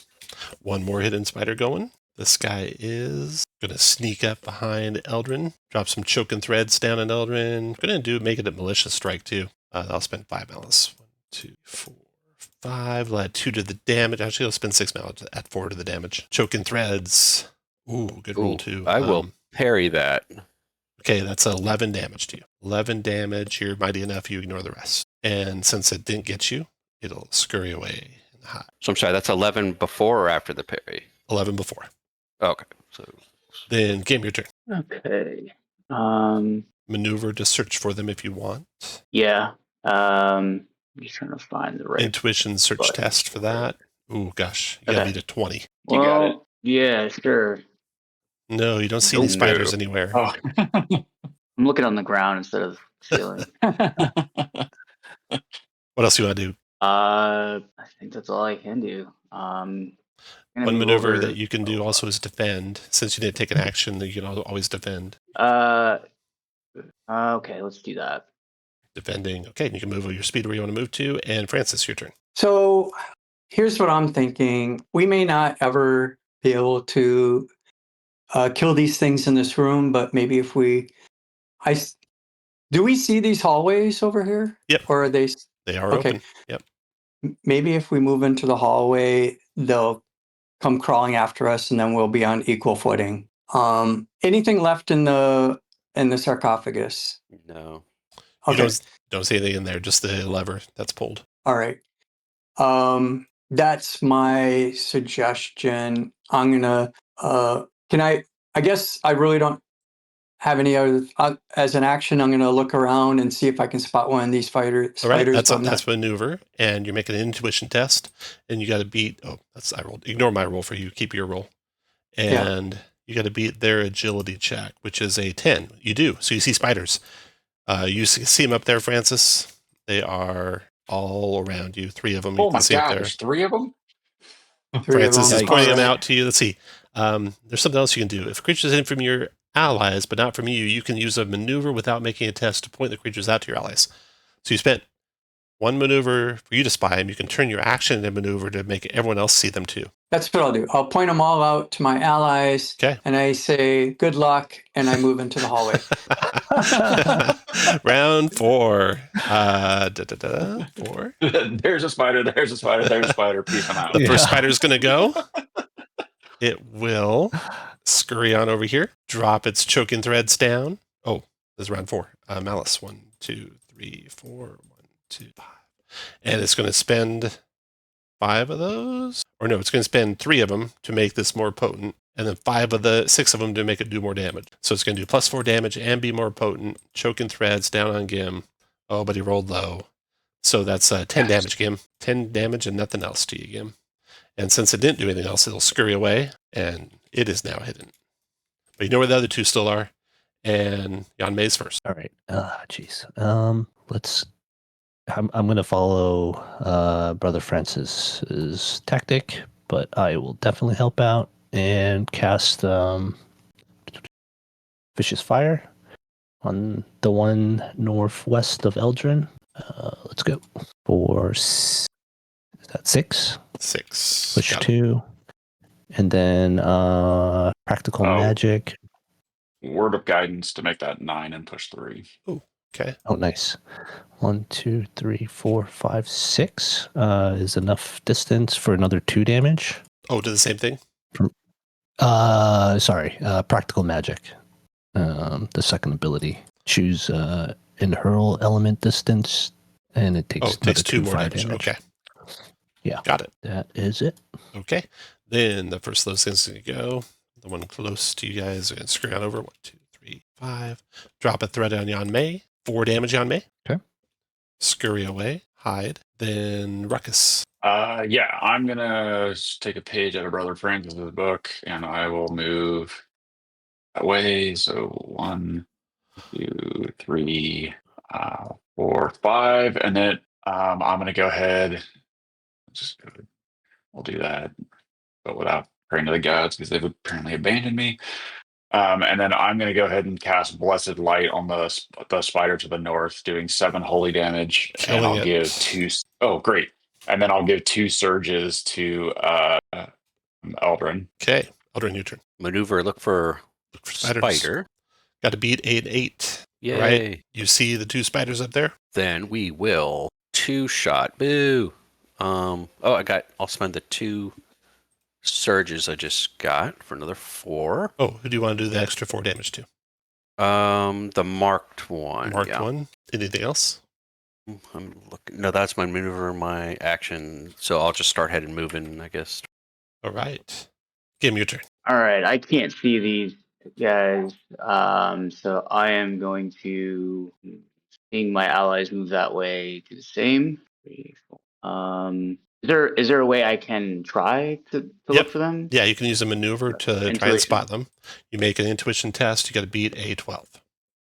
One more hidden spider going. This guy is going to sneak up behind Eldrin, drop some choking threads down on Eldrin. Going to make it a malicious strike, too. I'll spend 5 malice. 1, 2, 4, 5. We'll add 2 to the damage. Actually, I'll spend 6 mana to add 4 to the damage. Choking threads. Ooh, good roll too. I will parry that. Okay, that's 11 damage to you. 11 damage. You're mighty enough. You ignore the rest. And since it didn't get you, it'll scurry away in the hot. So I'm sorry, that's 11 before or after the parry? 11 before. Okay. So Then game your turn. Okay. Maneuver to search for them if you want. Yeah. I'm just trying to find the right. Intuition search button test for that. Ooh, gosh. You gotta Okay. beat a 20. You got it. Yeah, sure. No, you don't see Nope. any spiders anywhere. Oh, I'm looking on the ground instead of ceiling. What else do you want to do? I think that's all I can do. One maneuver that you can do also is defend. Since you didn't take an action, you can always defend. Okay, let's do that. Defending. Okay, and you can move at your speed where you want to move to. And Francis, your turn. So here's what I'm thinking. We may not ever be able to kill these things in this room, but maybe if do we see these hallways over here? Yep. Or are they? They are Okay. open. Yep. Maybe if we move into the hallway, they'll come crawling after us, and then we'll be on equal footing. Anything left in the sarcophagus? no. You Okay. don't see anything in there, just the lever that's pulled. All right. That's my suggestion. I'm gonna I guess I really don't have any other as an action. I'm gonna look around and see if I can spot one of these All right, spiders. that's maneuver, and you're making an intuition test, and you got to beat. Oh, I rolled. Ignore my roll for you. Keep your roll, and you got to beat their agility check, which is a 10. You do. So you see spiders. You see them up there, Francis. They are all around you. 3 of them. oh You my can see up God, there. there's 3 of them? Francis is All pointing them right. out to you. Let's see. There's something else you can do. If a creature is in from your allies, but not from you, you can use a maneuver without making a test to point the creatures out to your allies. So you spent 1 maneuver for you to spy them. You can turn your action into maneuver to make everyone else see them too. That's what I'll do. I'll point them all out to my allies. Okay. And I say, good luck, and I move into the hallway. Round 4. 4. There's a spider, there's a spider, there's a spider. Peace, I'm out. The first spider's going to go. It will scurry on over here, drop its choking threads down. Oh, this is round 4. Malice. 1, 2, 3, 4. 1, 2, 5. And it's going to spend 5 of those. Or no, it's going to spend 3 of them to make this more potent, and then 6 of them to make it do more damage. So it's going to do +4 damage and be more potent. Choking threads down on Gim. Oh, but he rolled low. So that's 10 damage, Gim. 10 damage and nothing else to you, Gim. And since it didn't do anything else, it'll scurry away, and it is now hidden. But you know where the other 2 still are, and Jan May's first. All right. Jeez. I'm going to follow Brother Francis's tactic, but I will definitely help out and cast Vicious Fire on the one northwest of Eldrin. Let's go for is that 6? 6. Push Got it. 2, and then Practical Magic. Word of guidance to make that 9 and push 3. Okay. Oh, nice. 1, 2, 3, 4, 5, 6 is enough distance for another 2 damage. Oh, do the same thing? Practical Magic. The second ability. Choose an hurl element distance, and it takes It takes 2 more damage. Okay. Yeah. Got it. That is it. Okay. Then the first of those things is going to go. The one close to you guys is going to scurry on over. 1, 2, 3, 5. Drop a thread on Jan May. 4 damage on May. Okay. Scurry away. Hide. Then Ruckus. Yeah, I'm going to take a page out of Brother Francis's book, and I will move that way. So 1, 2, 3, 4, 5. And then I'm going to go ahead. We'll do that, but without praying to the gods because they've apparently abandoned me. And then I'm going to go ahead and cast Blessed Light on the spider to the north, doing 7 holy damage. Killing and I'll it. give 2. Oh, great! And then I'll give 2 surges to Eldrin. Okay. Eldrin, your turn. Maneuver, look for Spiders. spider. Got to beat 8. Yay. Right? You see the 2 spiders up there? Then we will 2-shot. Boo. I'll spend the 2 surges I just got for another 4. Oh, who do you want to do the extra 4 damage to? The marked one. Marked yeah. one. Anything else? I'm looking. No, that's my maneuver, my action. So I'll just start heading moving, I guess. All right. Give me your turn. All right, I can't see these guys, so I am going to, seeing my allies move that way, do the same. 3, 4. Is there a way I can try to look for them? Yeah, you can use a maneuver to try and Intuition. spot them. You make an intuition test. You got to beat a 12.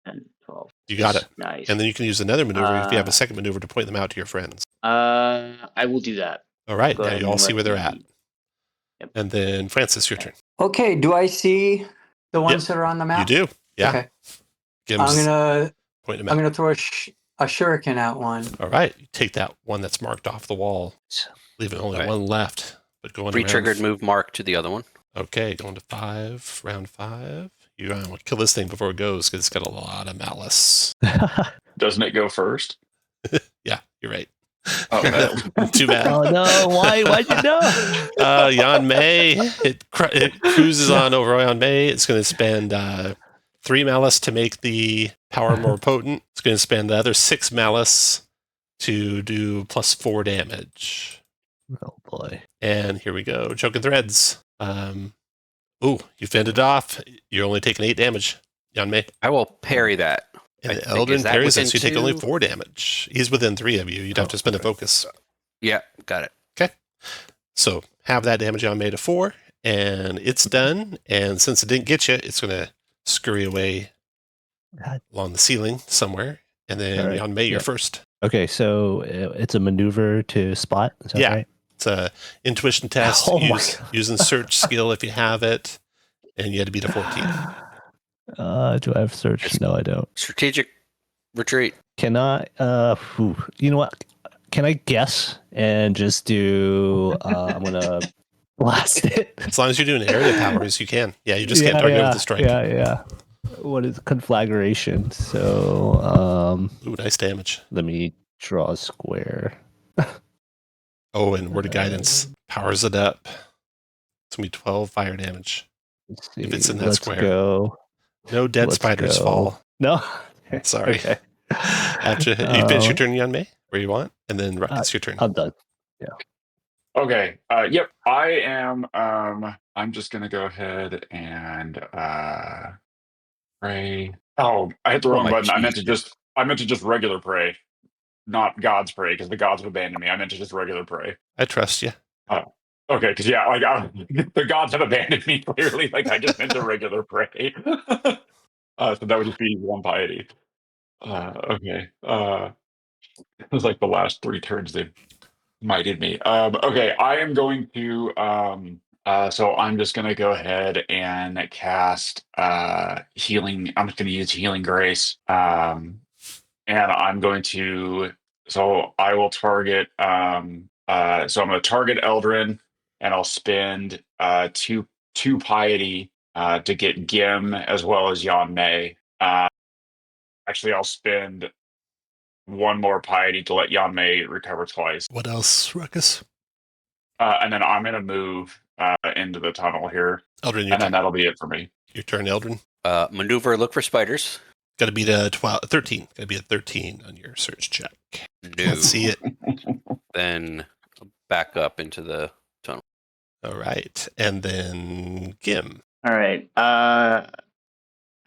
10, 12. You got it. Nice. And then you can use another maneuver if you have a second maneuver to point them out to your friends. I will do that. All right. Go Now ahead you all and see let where they're me- at. Yep. And then Francis, your turn. Okay, do I see the ones that are on the You map? do. Yeah. Okay. Gim's I'm gonna pointing them out. throw a shuriken at one. All right. You take that one that's marked off the wall, leaving only Right. one left. But going Re-triggered around. move mark to the other one. Okay, going to 5, round 5. You want to kill this thing before it goes because it's got a lot of malice. Doesn't it go first? Yeah, you're right. Oh, no. Too bad. Oh no! Why'd you know? Yan Mei, it cruises on over Yan Mei. It's going to spend 3 malice to make the power more potent. It's going to spend the other 6 malice to do plus 4 damage. Oh boy! And here we go. Choking threads. You fended off. You're only taking 8 damage, Yan Mei. I will parry that. And I the think- Eldrin is that parries it, within so you take only 2? 4 damage. He's within 3 of you. You'd have to spend a focus. Yeah, got it. So have that damage on made a 4, and it's done. And since it didn't get you, it's going to scurry away God. along the ceiling somewhere. And then All right. Yan Mei, you're Yeah. first. Okay, so it's a maneuver to spot. Is that Yeah. right? It's a intuition test. Oh my Using search skill if you have it, and you had to beat a 14. Do I have search? It's- No, I don't. Strategic retreat. Can I? You know what? Can I guess and just do? I'm gonna blast it. As long as you're doing area powers, you can. Yeah, you just can't target with the strike. Yeah. What is conflagration? So, Ooh, nice damage. let me draw a square. Oh, and word of guidance powers it up. It's going to be 12 fire damage. Let's see. If it's in that Let's square. go. No dead Let's spiders go. fall. No. Sorry. Okay. After you finish your turn, Yan Mei, where you want, and then it's your turn. I'm done. Okay. Yep. I am. I'm just gonna go ahead and pray. Oh, I hit the wrong my button. I meant cheese. to just regular pray, not God's pray, because the gods have abandoned me. I meant to just regular pray. I trust you. Okay, because the gods have abandoned me clearly. Like I just meant to regular pray. So that would just be 1 piety. Okay. It was like the last 3 turns they mighted me. Okay, I am going to so I'm just gonna go ahead and cast healing. I'm just gonna use healing grace. And I'm going to I will target so I'm gonna target Eldrin, and I'll spend two piety to get Gim as well as Yan Mei. Actually, I'll spend 1 more piety to let Yan Mei recover twice. What else, Ruckus? And then I'm going to move into the tunnel here. Eldrin, your And then turn. that'll be it for me. Your turn, Eldrin. Maneuver, look for spiders. Got to beat a 13. Got to be a 13 on your search check. No. Can't see it. Then back up into the tunnel. All right. And then Gim. All right. I'm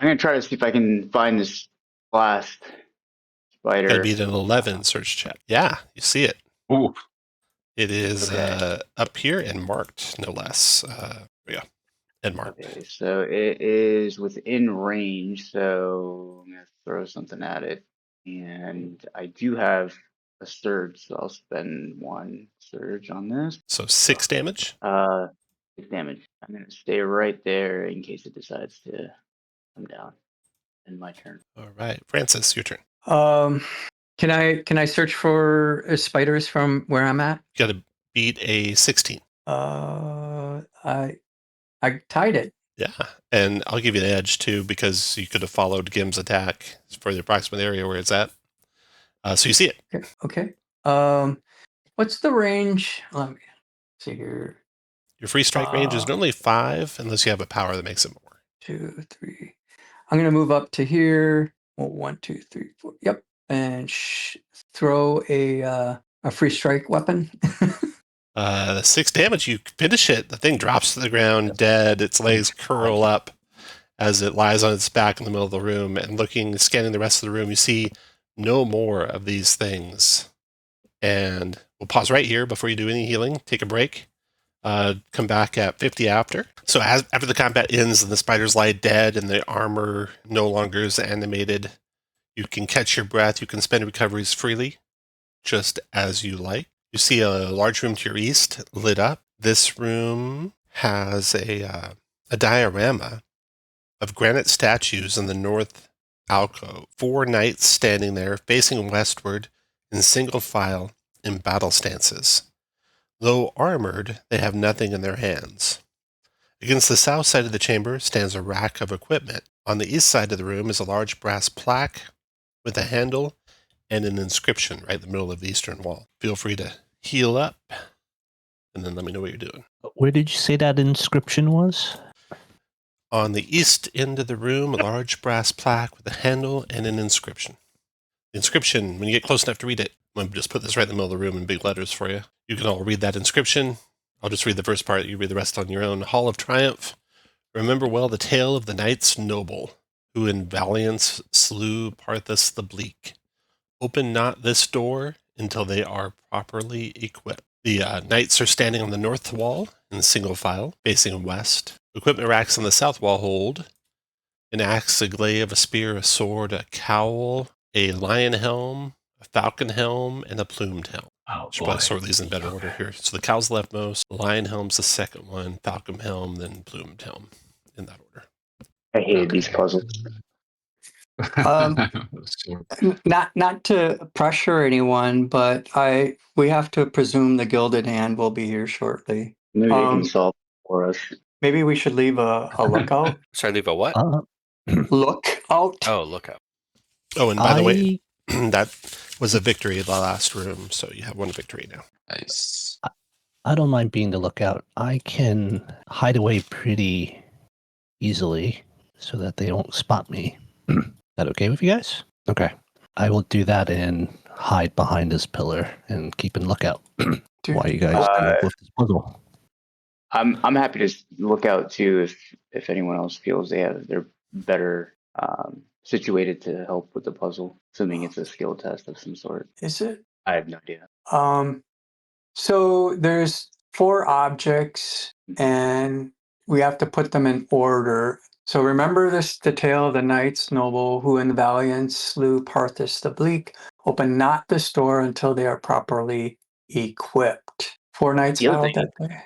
gonna try to see if I can find this last spider. Got to beat an 11 search check. Yeah, you see it. Ooh. It is Okay. up here and marked, no less. Yeah, and marked. Okay, so it is within range, so I'm gonna throw something at it. And I do have a surge, so I'll spend 1 surge on this. So 6 damage. 6 damage. I'm gonna stay right there in case it decides to come down. In my turn. All right. Francis, your turn. Can I search for spiders from where I'm at? You got to beat a 16. I tied it. Yeah, and I'll give you an edge too because you could have followed Gim's attack for the approximate area where it's at. So you see it. Okay. What's the range? Let me see here. Your free strike range is normally 5, unless you have a power that makes it more. 2, 3. I'm gonna move up to here. Well, 1, 2, 3, 4. Yep, and throw a free strike weapon. 6 damage, you finish it. The thing drops to the ground dead. Its legs curl up as it lies on its back in the middle of the room. And scanning the rest of the room, you see no more of these things. And we'll pause right here before you do any healing. Take a break. Come back at 50 after. So after the combat ends and the spiders lie dead and the armor no longer is animated, you can catch your breath. You can spend recoveries freely, just as you like. You see a large room to your east lit up. This room has a diorama of granite statues in the north alcove. 4 knights standing there, facing westward in single file in battle stances. Though armored, they have nothing in their hands. Against the south side of the chamber stands a rack of equipment. On the east side of the room is a large brass plaque with a handle and an inscription right in the middle of the eastern wall. Feel free to heal up, and then let me know what you're doing. Where did you say that inscription was? On the east end of the room, a large brass plaque with a handle and an inscription. The inscription, when you get close enough to read it, I'm going to just put this right in the middle of the room in big letters for you. You can all read that inscription. I'll just read the first part. You read the rest on your own. Hall of Triumph. Remember well the tale of the knights noble, who in valiance slew Parthus the Bleak. Open not this door until they are properly equipped. The knights are standing on the north wall in single file, facing west. Equipment racks on the south wall hold an axe, a glaive, a spear, a sword, a cowl, a lion helm, a falcon helm, and a plumed helm. Oh, Should probably sort these in better order here. So the cowl's leftmost, the lion helm's the second one, falcon helm, then plumed helm, in that order. I hated these puzzles. Not to pressure anyone, but we have to presume the Gilded Hand will be here shortly. Maybe they can solve it for us. Maybe we should leave a lookout. Sorry, leave a what? Look out. Oh, lookout. Oh, and by the way, that was a victory in the last room, so you have 1 victory now. Nice. I don't mind being the lookout. I can hide away pretty easily so that they don't spot me. Is that okay with you guys? Okay. I will do that and hide behind this pillar and keep an lookout while you guys come up with this puzzle. I'm happy to look out too if anyone else feels they're better situated to help with the puzzle, assuming it's a skill test of some sort. Is it? I have no idea. So there's 4 objects and we have to put them in order. So remember the tale of the knights noble who in the valiance slew Parthus the Bleak. Open not this door until they are properly equipped. 4 knights The other filed thing- that day.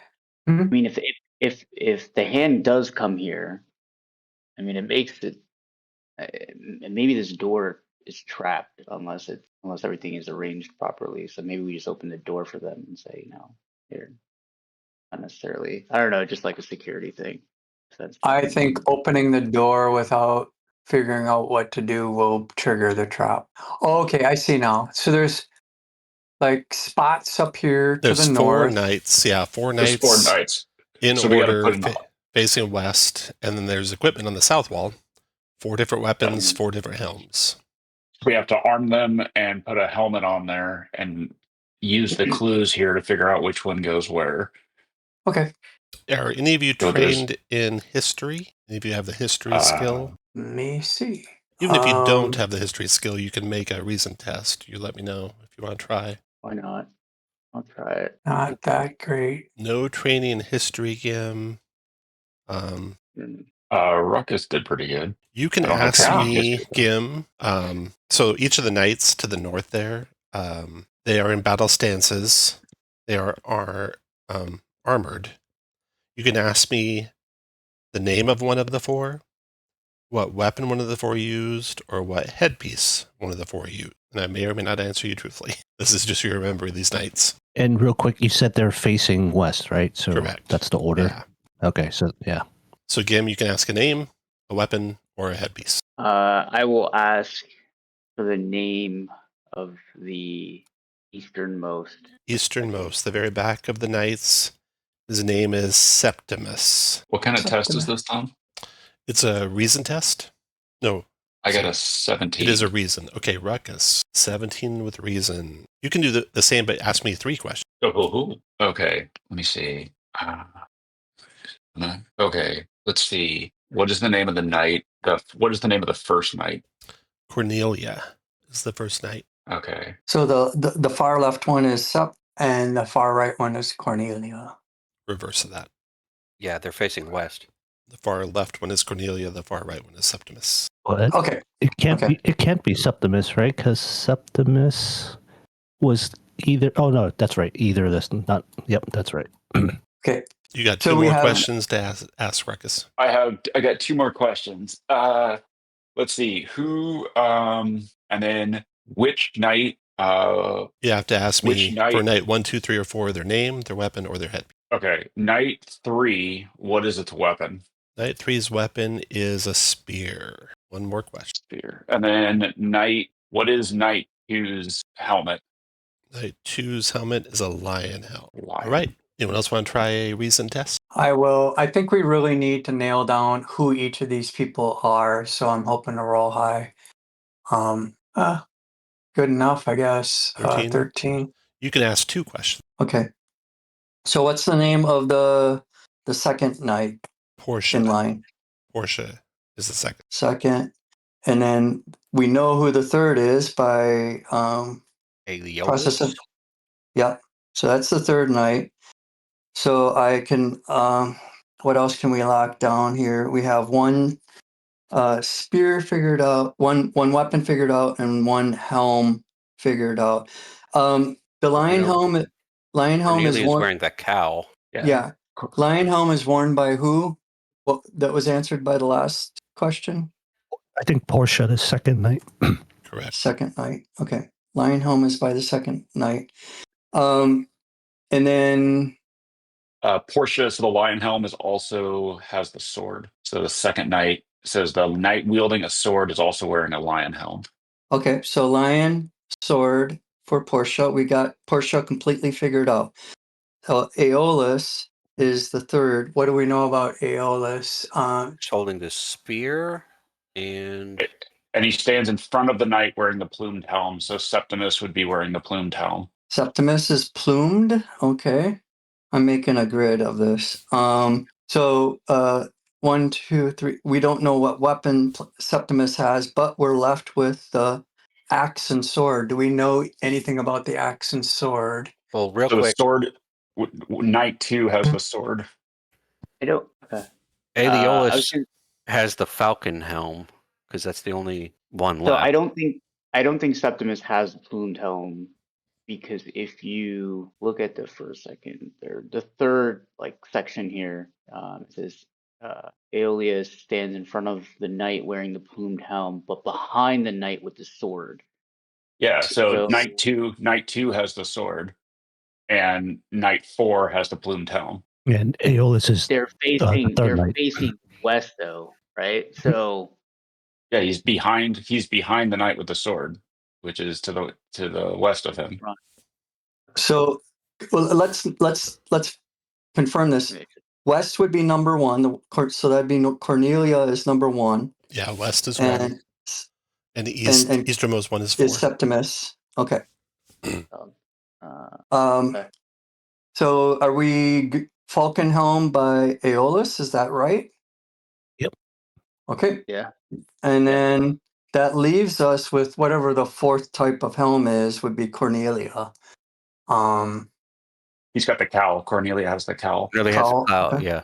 I mean, if the hand does come here, I mean, it makes it. Maybe this door is trapped unless everything is arranged properly. So maybe we just open the door for them and say, here. Not necessarily. I don't know, just like a security thing. I think opening the door without figuring out what to do will trigger the trap. Oh, okay, I see now. So there's like spots up here There's to the 4 north. knights. Yeah, 4 There's knights. 4 knights. In So we gotta order, put them facing west, and then there's equipment on the south wall. 4 different weapons, 4 different helms. We have to arm them and put a helmet on there and use the clues here to figure out which one goes where. Okay. Are any of you So there's- trained in history? Any of you have the history skill? Let me see. Even if you don't have the history skill, you can make a reason test. You let me know if you want to try. Why not? I'll try it. Not that great. No training in history, Gim. Ruckus did pretty good. You can I don't have ask training in me, history, Gim. So each of the knights to the north there, they are in battle stances. They are armored. You can ask me the name of one of the 4, what weapon one of the 4 used, or what headpiece one of the 4 used. And I may or may not answer you truthfully. This is just you remembering these knights. And real quick, you said they're facing west, right? So Correct. that's the order. Yeah. Okay, so yeah. So Gim, you can ask a name, a weapon, or a headpiece. I will ask for the name of the Easternmost. Easternmost, the very back of the knights. His name is Septimus. What kind of test is Septimus. this, Tom? It's a reason test? No. I got a It 17. is a reason. Okay, Ruckus. 17 with reason. You can do the same, but ask me 3 questions. Oh. Okay, let me see. Okay, let's see. What is the name of the knight? What is the name of the first knight? Cornelia is the first knight. Okay. So the far left one is Sep, and the far right one is Cornelia. Reverse of that. Yeah, they're facing west. The far left one is Cornelia. The far right one is Septimus. What? Okay. It can't Okay. be. It can't be Septimus, right? Because Septimus was either. Oh no, that's right. Either of this. Not. Yep, that's right. Okay. You got So 2 we more have- questions to ask Ruckus. I got 2 more questions. Let's see. Who and then which knight You have to ask Which me knight- for knight 1, 2, 3, or 4 their name, their weapon, or their head. okay, knight 3, what is its weapon? Knight 3's weapon is a spear. 1 more question. Spear. And then what is knight 2's helmet? Knight 2's helmet is a lion helmet. Lion. All right. Anyone else want to try a reason test? I will. I think we really need to nail down who each of these people are. So I'm hoping to roll high. Good enough, I guess. 13? 13. You can ask 2 questions. Okay. So what's the name of the second knight Portia. in line? Portia is the second. Second. And then we know who the third is by process of. Aeolus? Yep. So that's the third knight. So I can what else can we lock down here? We have one spear figured out, one weapon figured out, and one helm figured out. The lion helm is Cornelia's worn. wearing the cowl. Yeah. Lion helm is worn by who? Well, that was answered by the last question. I think Portia, the second knight. Correct. Second knight. Okay. Lion helm is by the second knight. And then Portia, so the lion helm has the sword. So the second knight says the knight wielding a sword is also wearing a lion helm. okay, so lion sword for Portia. We got Portia completely figured out. Aeolus is the third. What do we know about Aeolus? He's holding the spear and And he stands in front of the knight wearing the plumed helm. So Septimus would be wearing the plumed helm. Septimus is plumed. Okay. I'm making a grid of this. So 1, 2, 3. We don't know what weapon Septimus has, but we're left with the axe and sword. Do we know anything about the axe and sword? well, real So the quick, sword, knight 2 has the sword. I don't. Okay. Aeolus has the falcon helm because that's the only one So left. I don't think Septimus has the plumed helm, because if you look at the first, second, third, the third section here, it says Aeolus stands in front of the knight wearing the plumed helm, but behind the knight with the sword. Yeah, so So- knight 2 has the sword, and knight 4 has the plumed helm. And Aeolus is They're the facing third knight. west though, right? So Yeah, he's behind the knight with the sword, which is to the west of him. So well, let's confirm this. West would be number 1. So that'd be Cornelia is number 1. Yeah, west is 1. And And the easternmost one is 4. is Septimus. Okay. um, okay. So are we Falcon Helm by Aeolus? Is that right? Yep. Okay. Yeah. And then that leaves us with whatever the fourth type of helm is, would be Cornelia. He's got the cowl. Cornelia has the cowl. Really has Cowl, a cowl, okay. yeah.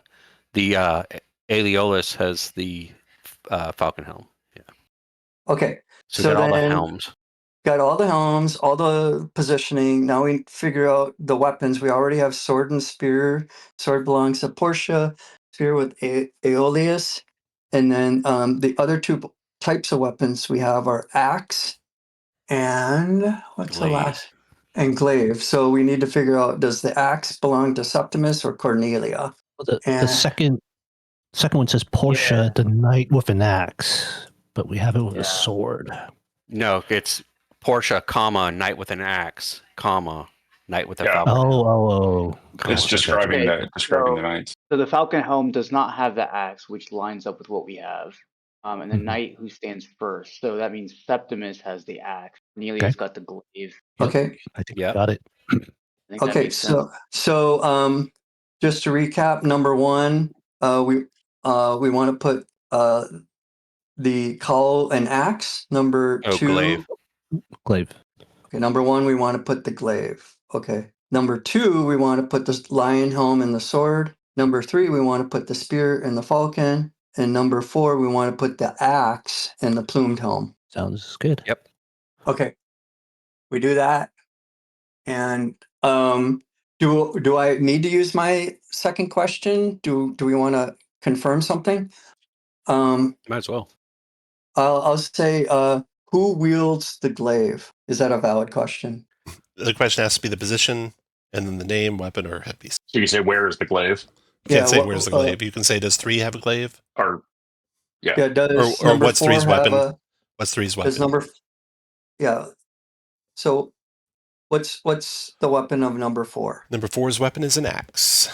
The Aeolus has the falcon helm. Yeah. Okay. So, So got all the then- helms. Got all the helms, all the positioning. Now we figure out the weapons. We already have sword and spear. Sword belongs to Portia. Spear with Aeolus. And then the other 2 types of weapons we have are axe and what's the Glaive. last? And glaive. So we need to figure out, does the axe belong to Septimus or Cornelia? The And- second one says Portia, the knight with an axe, but we have it with a sword. No, it's Portia, comma, knight with an axe, comma, knight with a Yeah. falcon. Oh. Comma. It's Gotcha. describing Okay, the knights. So the Falcon Helm does not have the axe, which lines up with what we have. And the Mhm. knight who stands first. So that means Septimus has the axe. Cornelia's got the glaive. Okay. I think Yep. I got it. I think that Okay. makes sense. So just to recap, number one, we want to put the cowl and axe. Number Oh, two, glaive. Glaive. okay. Number one, we want to put the glaive. Okay. Number two, we want to put the lion helm and the sword. Number three, we want to put the spear and the falcon. And number four, we want to put the axe and the plumed helm. Sounds good. Yep. Okay. We do that. And do I need to use my second question? Do we want to confirm something? Might as well. I'll say who wields the glaive? Is that a valid question? The question has to be the position and then the name, weapon, or headpiece. So you say, where is the glaive? You can't Yeah, say well, where's the glaive. You can say, does 3 have a glaive? Or Yeah, does Or number what's 4 3's have weapon? What's 3's does weapon? yeah. So what's the weapon of number 4? Number 4's weapon is an axe.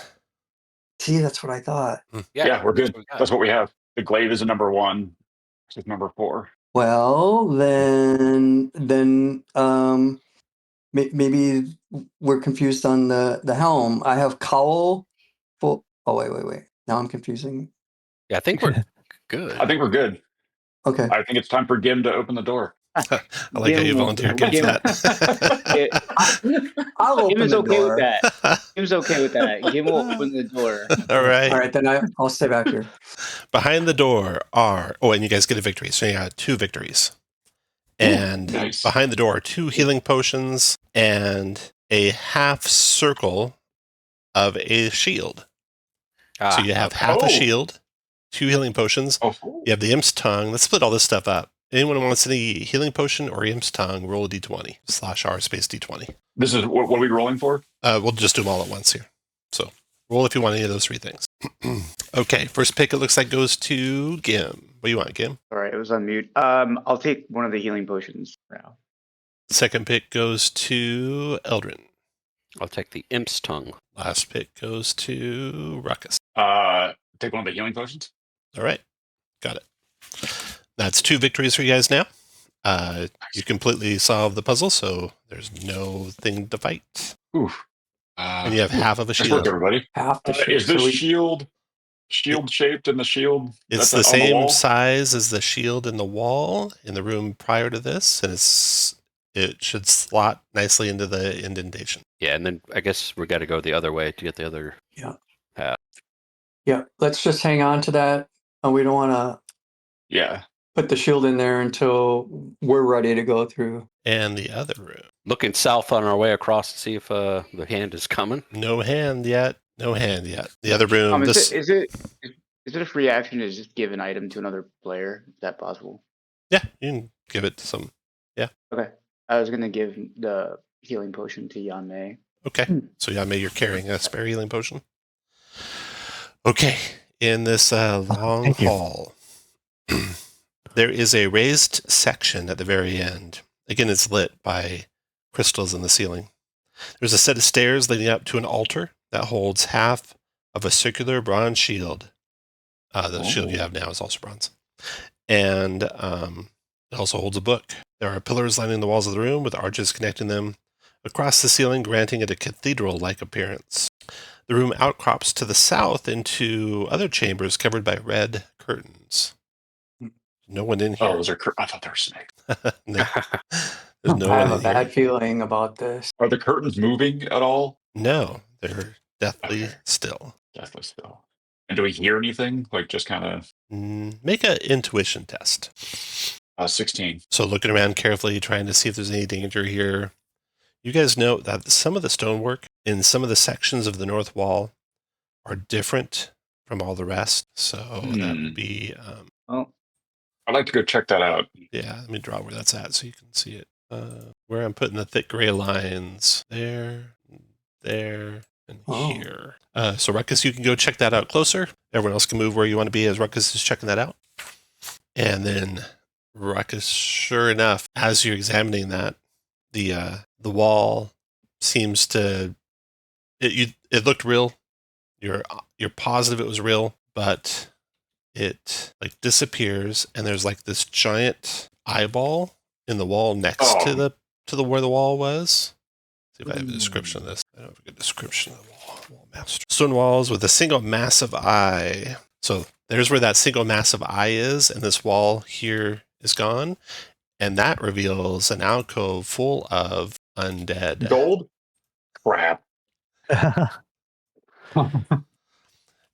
See, that's what I thought. yeah, we're good. That's what we got. That's what we have. The glaive is a number 1. This is number 4. Well, then maybe we're confused on the helm. I have cowl. Oh, wait. Now I'm confusing. Yeah, I think we're good. I think we're good. Okay. I think it's time for Gim to open the door. I like how you volunteered against Gim- that. I'll Gim open is the okay door. with that. Gim's okay with that. Gim will open the door. All right. All right, then I'll stay back here. Behind the door are, and you guys get a victory. So you got 2 victories. And nice. behind the door are 2 healing potions and a half circle of a shield. So you have half Oh. a shield, 2 healing potions. Oh, You have the Imp's Tongue. Let's split all this stuff up. Anyone who wants any healing potion or Imp's Tongue, roll a d20 /r space d20. this is what are we rolling for? We'll just do them all at once here. So roll if you want any of those 3 things. Okay, first pick it looks like goes to Gim. What do you want, Gim? Sorry, it was on mute. I'll take one of the healing potions for now. Second pick goes to Eldrin. I'll take the Imp's Tongue. Last pick goes to Ruckus. Take one of the healing potions. All right, got it. That's 2 victories for you guys now. You completely solved the puzzle, so there's no thing to fight. Oof. And you have half of a Nice work, shield. everybody. Half the Is this so we- shield shaped in the shield? It's that's the on same wall? size as the shield in the wall in the room prior to this, and it should slot nicely into the indentation. Yeah, and then I guess we got to go the other way to get the other. Yeah, let's just hang on to that. We don't want to Yeah. put the shield in there until we're ready to go through. And the other room. Looking south on our way across to see if the hand is coming. No hand yet. The other room. Is it a free action to just give an item to another player? Is that possible? Yeah, you can give it to some. Okay. I was gonna give the healing potion to Yanmei. Okay, so yeah, maybe you're carrying a spare healing potion. Okay, in this long Thank you. hall, there is a raised section at the very end. Again, it's lit by crystals in the ceiling. There's a set of stairs leading up to an altar that holds half of a circular bronze shield. The shield you have now is also bronze. And it also holds a book. There are pillars lining the walls of the room with arches connecting them across the ceiling, granting it a cathedral-like appearance. The room outcrops to the south into other chambers covered by red curtains. No one in here. Oh, I thought they were snakes. No. There's no I one have a in here. bad feeling about this. Are the curtains moving at all? No, they're deathly Okay. still. Definitely still. And do we hear anything? Like just kind of Make an intuition test. 16. So looking around carefully, trying to see if there's any danger here. You guys know that some of the stonework in some of the sections of the north wall are different from all the rest. So that would be, Well, I'd like to go check that out. yeah, let me draw where that's at so you can see it. Where I'm putting the thick gray lines. There, and Oh. here. So Ruckus, you can go check that out closer. Everyone else can move where you want to be as Ruckus is checking that out. And then Ruckus, sure enough, as you're examining that, The wall seems to it looked real. You're positive it was real, but it like disappears, and there's like this giant eyeball in the wall next to the where the wall was. See if I have a description of this. I don't have a good description of the wall master. Stone walls with a single massive eye. So there's where that single massive eye is, and this wall here is gone, and that reveals an alcove full of undead. Gold? Crap.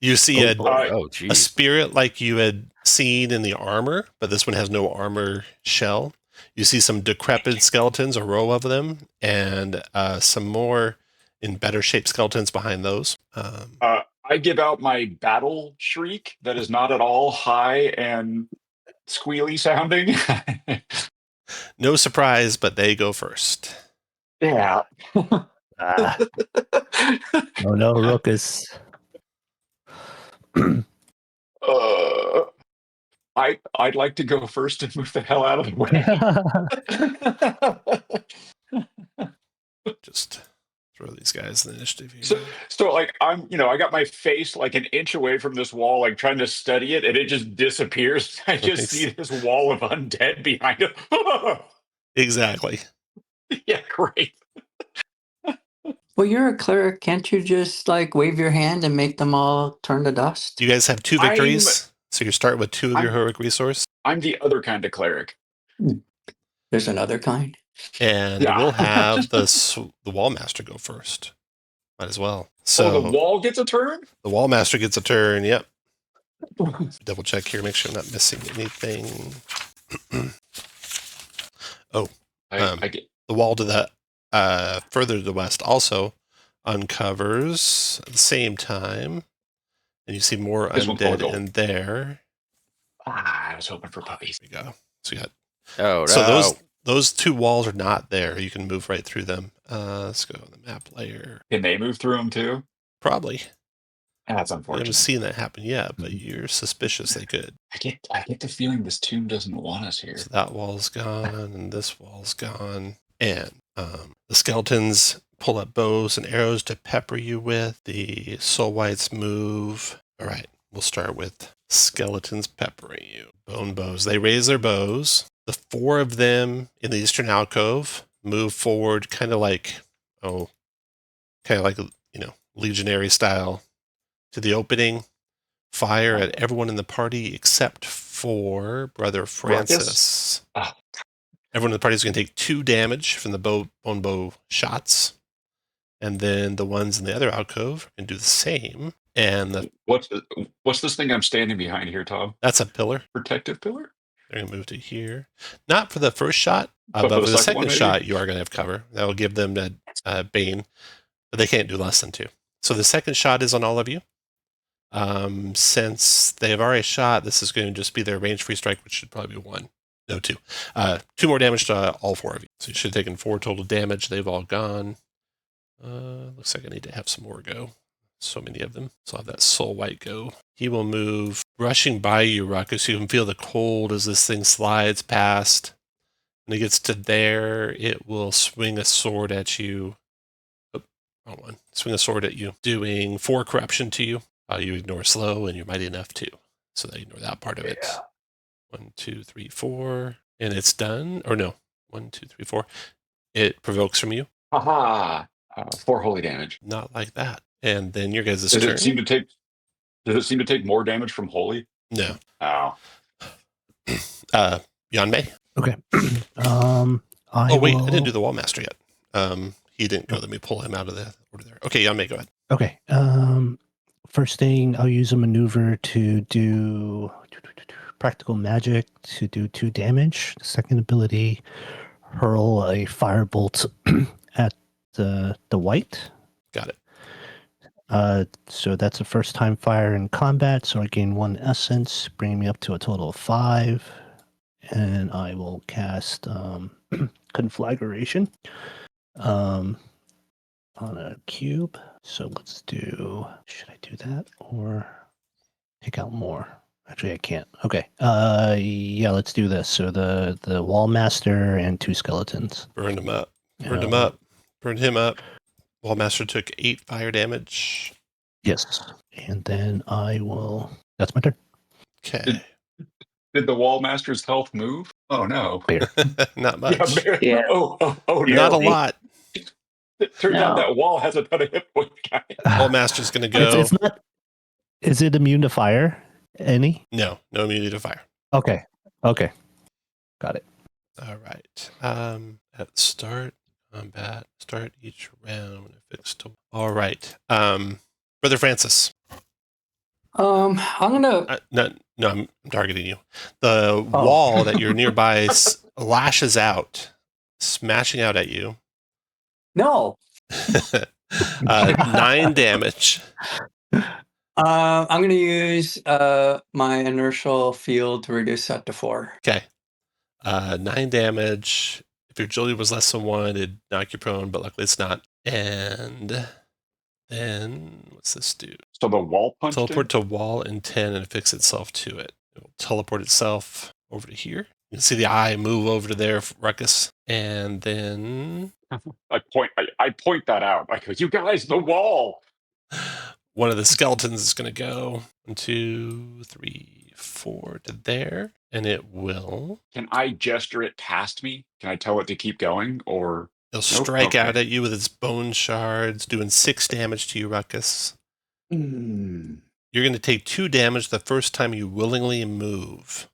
You see Oh, a geez. spirit like you had seen in the armor, but this one has no armor shell. You see some decrepit skeletons, a row of them, and some more in better shaped skeletons behind those. I give out my battle shriek that is not at all high and squealy sounding. No surprise, but they go first. Yeah. Ah. Oh no, Ruckus. I'd like to go first and move the hell out of the way. Just throw these guys in the initiative here. So like I got my face like an inch away from this wall, like trying to study it, and it just disappears. I just see this wall of undead behind it. Exactly. Yeah, great. Well, you're a cleric. Can't you just like wave your hand and make them all turn to dust? You guys have 2 victories, so you're starting with 2 of your heroic resource. I'm the other kind of cleric. There's another kind. And we'll have the wall master go first. Might as well. So the wall gets a turn? The wall master gets a turn, yep. Double check here, make sure I'm not missing anything. The wall to the further to the west also uncovers at the same time. And you see more undead in there. I was hoping for puppies. There we go. So you got So those 2 walls are not there. You can move right through them. Let's go on the map layer. Can they move through them too? Probably. That's I unfortunate. haven't seen that happen yet, but you're suspicious they could. I get the feeling this tomb doesn't want us here. So that wall's gone, and this wall's gone. And the skeletons pull up bows and arrows to pepper you with. The soul whites move. All right, we'll start with skeletons peppering you. Bone bows. They raise their bows. The 4 of them in the eastern alcove move forward, kind of like legionary style, to the opening. Fire at everyone in the party except for Brother Francis. Everyone in the party is going to take 2 damage from the bone bow shots. And then the ones in the other alcove can do the same. And what's this thing I'm standing behind here, Tom? That's a pillar. Protective pillar? They're going to move to here. Not for the first shot, but for the second shot, you are going to have cover. That will give them that Bane, but they can't do less than 2. So the second shot is on all of you. Since they have already shot, this is going to just be their range free strike, which should probably be 1. No, 2. 2 more damage to all 4 of you. So you should have taken 4 total damage. They've all gone. Looks like I need to have some more go. So many of them. So I'll have that soul white go. He will move, rushing by you, Ruckus. You can feel the cold as this thing slides past. When it gets to there, it will swing a sword at you. Oh, wrong one. Swing a sword at you, doing 4 corruption to you. You ignore slow, and you're mighty enough too. So they ignore that part of it. 1, 2, 3, 4. And it's done. Or no. 1, 2, 3, 4. It provokes from you. Aha! 4 holy damage. Not like that. And then your guys' Does turn. it seem to take more damage from holy? No. Oh. Yanmei? Okay. I didn't do the wall master yet. He didn't go. Let me pull him out of the order there. Okay, Yanmei, go ahead. Okay. First thing, I'll use a maneuver to do practical magic to do 2 damage. The second ability, hurl a firebolt at the white. Got it. So that's a first time fire in combat. So I gain 1 essence, bringing me up to a total of 5. And I will cast Conflagration on a cube. So let's do. Should I do that or take out more? Actually, I can't. Okay. Yeah, let's do this. So the wall master and 2 skeletons. Burn them up. Burned him up. Burned him up. Wallmaster took 8 fire damage. Yes. And then I will. That's my turn. Okay. Did the Wallmaster's health move? Oh no. Bear. Not much. Yeah. Oh no. Not a lot. It turns out No. that wall has a ton of hit points, guys. Wallmaster's going to go. It's not. Is it immune to fire? Any? No immunity to fire. Okay. Got it. All right. At start combat, start each round when affixed to. All right. Brother Francis. I'm gonna. No, I'm targeting you. The wall that you're nearby lashes out, smashing out at you. No. 9 damage. I'm gonna use my inertial field to reduce that to 4. Okay. 9 damage. If your agility was less than 1, it'd knock you prone, but luckily it's not. And then what's this do? So the wall punched Teleport to wall in 10 and affix itself to it. It will teleport itself over to here. You can see the eye move over to there, Ruckus. And then I point that out. I go, you guys, the wall. one of the skeletons is going to go 1, 2, 3, 4 to there. And it will. Can I gesture it past me? Can I tell it to keep going? Or It'll strike out at you with its bone shards, doing 6 damage to you, Ruckus. You're going to take 2 damage the first time you willingly move.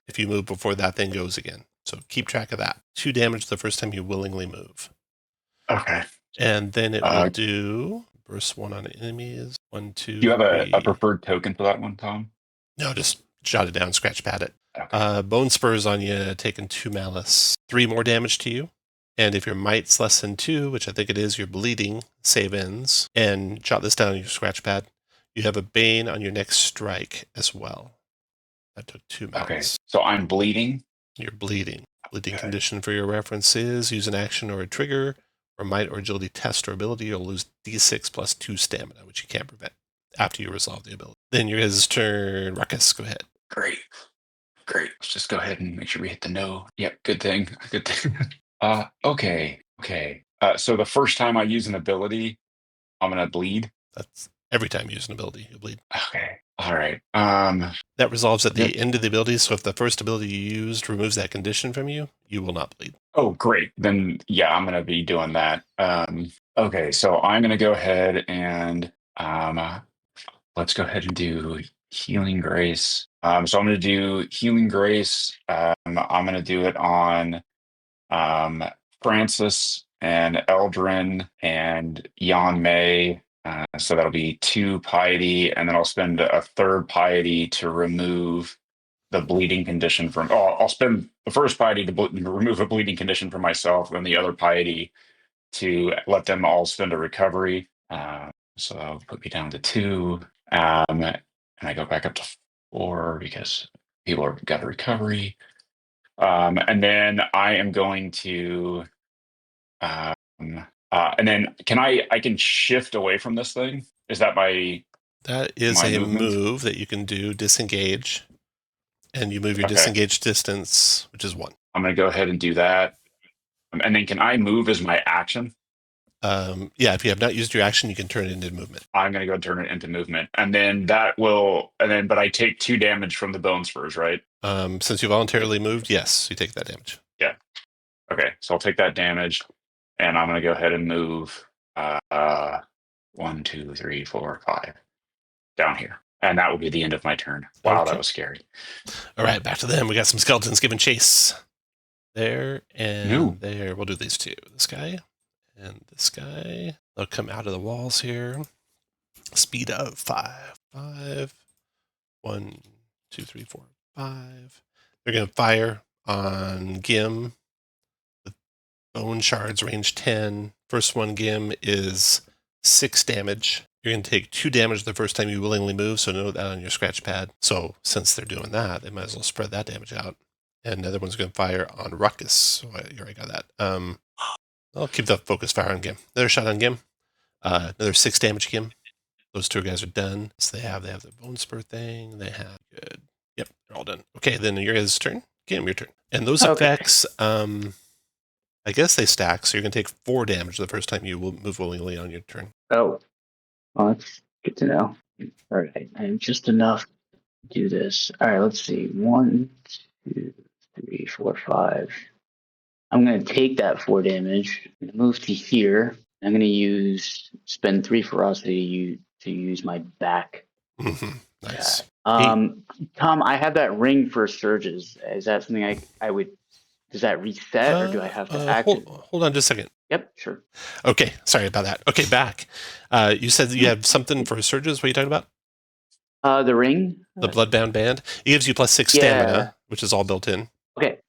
If you move before that thing goes again. So keep track of that. 2 damage the first time you willingly move. Okay. And then it will do burst 1 on enemies. 1, 2. Do you have a 3. preferred token for that one, Tom? No, just jot it down, scratch pad it. Okay. Bone spurs on you, taking 2 malice. 3 more damage to you. And if your might's less than 2, which I think it is, you're bleeding, save ends. And jot this down on your scratch pad. You have a bane on your next strike as well. That took 2 malice. Okay. So I'm bleeding. You're bleeding. Bleeding Okay. condition for your reference is use an action or a trigger, or might or agility test or ability. You'll lose d6 plus 2 stamina, which you can't prevent after you resolve the ability. Then your guys' turn. Ruckus, go ahead. Great. Let's just go ahead and make sure we hit the no. Yep. Good thing. Okay. So the first time I use an ability, I'm gonna bleed. That's every time you use an ability, you'll bleed. Okay. All right. That resolves at the end of the ability, so if the first ability you used removes that condition from you, you will not bleed. Oh, great. Then yeah, I'm gonna be doing that. Okay, so I'm gonna go ahead and let's go ahead and do Healing Grace. So I'm gonna do Healing Grace. I'm gonna do it on Francis and Eldrin and Yan Mei. So that'll be 2 piety, and then I'll spend a 3rd piety to remove the bleeding condition from. Oh, I'll spend the first piety to remove a bleeding condition from myself, then the other piety to let them all spend a recovery. So that'll put me down to 2, and I go back up to 4 because people have got a recovery. And then I am going to. And then I can shift away from this thing? Is that That is my a movement? move that you can do, disengage. And you move your disengaged distance, which is 1. I'm going to go ahead and do that. And then can I move as my action? Yeah, if you have not used your action, you can turn it into movement. I'm going to go turn it into movement. And then but I take 2 damage from the bone spurs, right? Since you voluntarily moved, yes, you take that damage. Yeah. Okay, so I'll take that damage. And I'm going to go ahead and move 1, 2, 3, 4, 5 down here. And that will be the end of my turn. Wow, Okay. That was scary. All right, back to them. We got some skeletons giving chase. There and there. We'll do these 2. This guy and this guy. They'll come out of the walls here. Speed of 5. 5. 1, 2, 3, 4, 5. They're going to fire on Gim. Bone shards, range 10. First one, Gim, is 6 damage. You're going to take 2 damage the first time you willingly move, so note that on your scratch pad. So since they're doing that, they might as well spread that damage out. And the other one's going to fire on Ruckus. So you already got that. I'll keep the focus fire on Gim. Another shot on Gim. Another 6 damage, Gim. Those 2 guys are done. So they have the bone spur thing. They have good. Yep, they're all done. Okay, then your guys' turn. Gim, your turn. And those effects, I guess they stack, so you're going to take 4 damage the first time you will move willingly on your turn. Oh, well, that's good to know. All right, I am just enough to do this. All right, let's see. 1, 2, 3, 4, 5. I'm going to take that 4 damage. I'm going to move to here. I'm going to spend 3 ferocity to use my back. Nice. Tom, I have that ring for surges. Is that something I would? Does that reset, or do I have to activate? Hold on just a second. Yep, sure. Okay, sorry about that. Okay, back. You said that you have something for surges. What are you talking about? The ring. The Bloodbound Band. It gives you +6 stamina, which is all built in. Okay,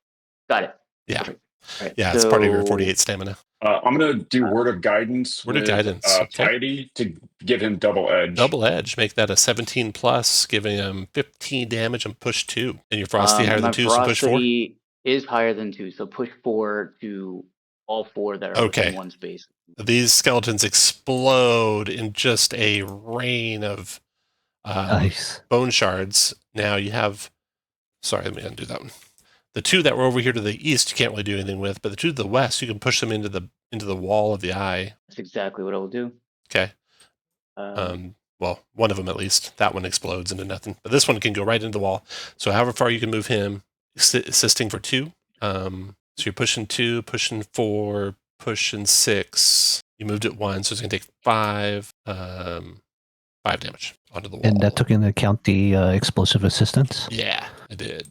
got it. Yeah. Perfect. Right, yeah, it's part of your 48 stamina. I'm going to do Word of Guidance. Word of Guidance. Okay. Piety to give him double edge. Double edge. Make that a 17 plus, giving him 15 damage and push 2. And your ferocity higher than 2, so push 4? Ferocity is higher than 2, so push 4 to all 4 that are within 1 space. These skeletons explode in just a rain of Nice. bone shards. Now you have... Sorry, let me undo that one. The 2 that were over here to the east, you can't really do anything with, but the 2 to the west, you can push them into the wall of the eye. That's exactly what I will do. Okay. Well, one of them at least. That one explodes into nothing, but this one can go right into the wall. So however far you can move him, assisting for 2. So you're pushing 2, pushing 4, pushing 6. You moved it 1, so it's gonna take 5 damage onto the wall. And that took into account the explosive assistance? Yeah, I did.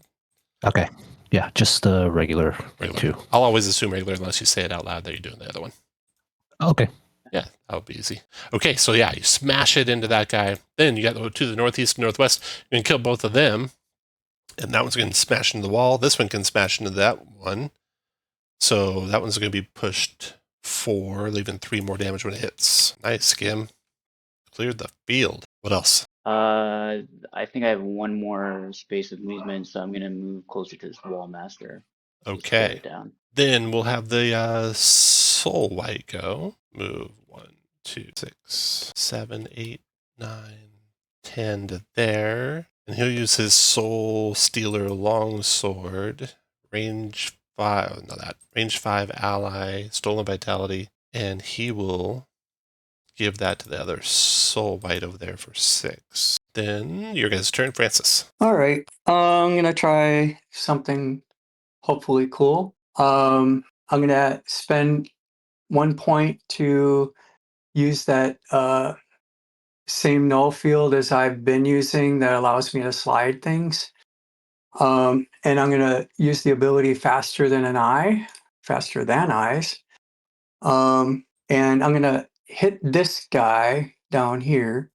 Okay. Yeah, just the regular 2. I'll always assume regular unless you say it out loud that you're doing the other one. Okay. Yeah, that would be easy. Okay, so yeah, you smash it into that guy. Then you got the 2 to the northeast and northwest. You can kill both of them. And that one's going to smash into the wall. This one can smash into that one. So that one's going to be pushed 4, leaving 3 more damage when it hits. Nice, Skim. Cleared the field. What else? I think I have 1 more space of movement, so I'm going to move closer to this wall master. Okay. Down. Then we'll have the soul white go. Move 1, 2, 6, 7, 8, 9, 10 to there. And he'll use his soul stealer longsword. Range 5, range 5 ally, stolen vitality. And he will give that to the other soul white over there for 6. Then your guys' turn, Francis. All right. I'm going to try something hopefully cool. I'm going to spend 1 point to use that same null field as I've been using that allows me to slide things. And I'm going to use the ability faster than eyes. And I'm going to hit this guy down here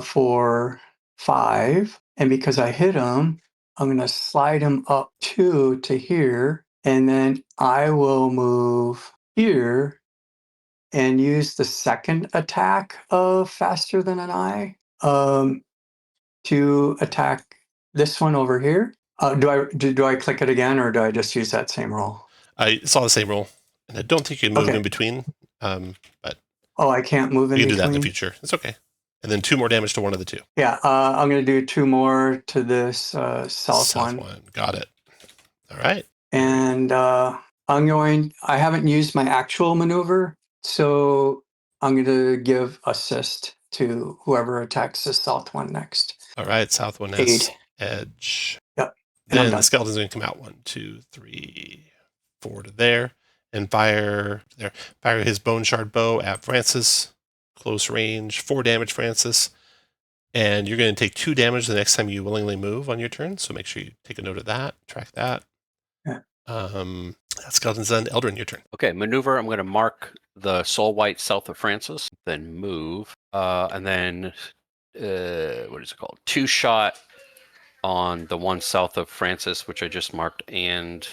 for 5. And because I hit him, I'm going to slide him up 2 to here. And then I will move here and use the second attack of faster than an eye to attack this one over here. Do I click it again, or do I just use that same roll? I saw the same roll, and I don't think you can move in between. But I can't move in between. You can do that in the future. It's okay. And then 2 more damage to one of the 2. Yeah, I'm going to do 2 more to this south one. Got it. All right. And I haven't used my actual maneuver, so I'm going to give assist to whoever attacks the south one next. All right, south one has edge. Yep. Then the skeleton's going to come out 1, 2, 3, 4 to there, and fire there. Fire his bone shard bow at Francis. Close range, 4 damage, Francis. And you're going to take 2 damage the next time you willingly move on your turn. So make sure you take a note of that. Track that. Yeah. That skeleton's done. Eldrin, your turn. Okay, maneuver. I'm going to mark the soul white south of Francis, then move, and then what is it called? 2 shot on the one south of Francis, which I just marked, and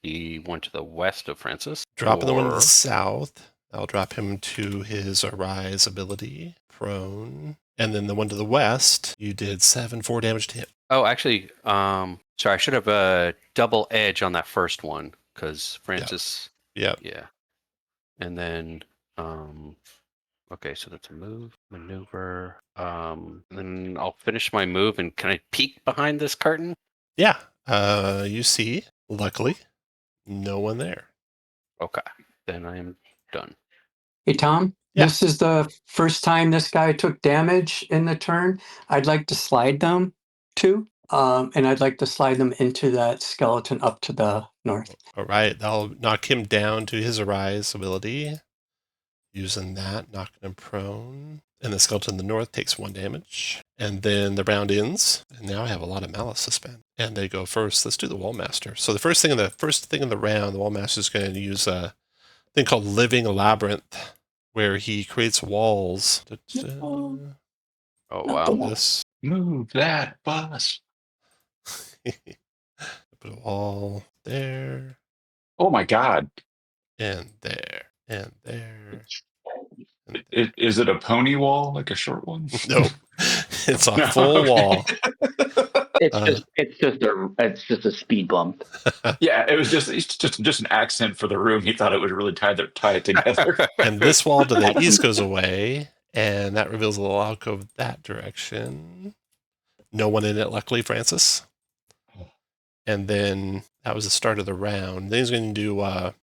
the one to the west of Francis. Dropping the one to the south. I'll drop him to his Arise ability, prone. And then the one to the west, you did 4 damage to him. Oh, actually, sorry, I should have double edge on that first one, because Francis... Yeah. Yeah. And then, okay, so that's a move, maneuver. And then I'll finish my move, and can I peek behind this curtain? Yeah. You see, luckily, no one there. Okay. then I am done. Hey, Tom, Yeah. this is the first time this guy took damage in the turn. I'd like to slide them too. And I'd like to slide them into that skeleton up to the north. All right, that'll knock him down to his Arise ability. Using that, knocking him prone. And the skeleton in the north takes 1 damage. And then the round ends. And now I have a lot of malice to spend. And they go first. Let's do the Wallmaster. So the first thing in the round, the Wallmaster is going to use a thing called Living Labyrinth, where he creates walls. Oh, Not wow. the wall. This. Move that bus. Put a wall there, Oh my God. and there, and there. And there. Is it a pony wall, like a short one? Nope. It's a No, full okay. wall. It's just a speed bump. Yeah, it's just an accent for the room. He thought it would really tie it together. And this wall to the east goes away, and that reveals a little alcove that direction. No one in it, luckily, Francis. And then that was the start of the round. Then he's going to do...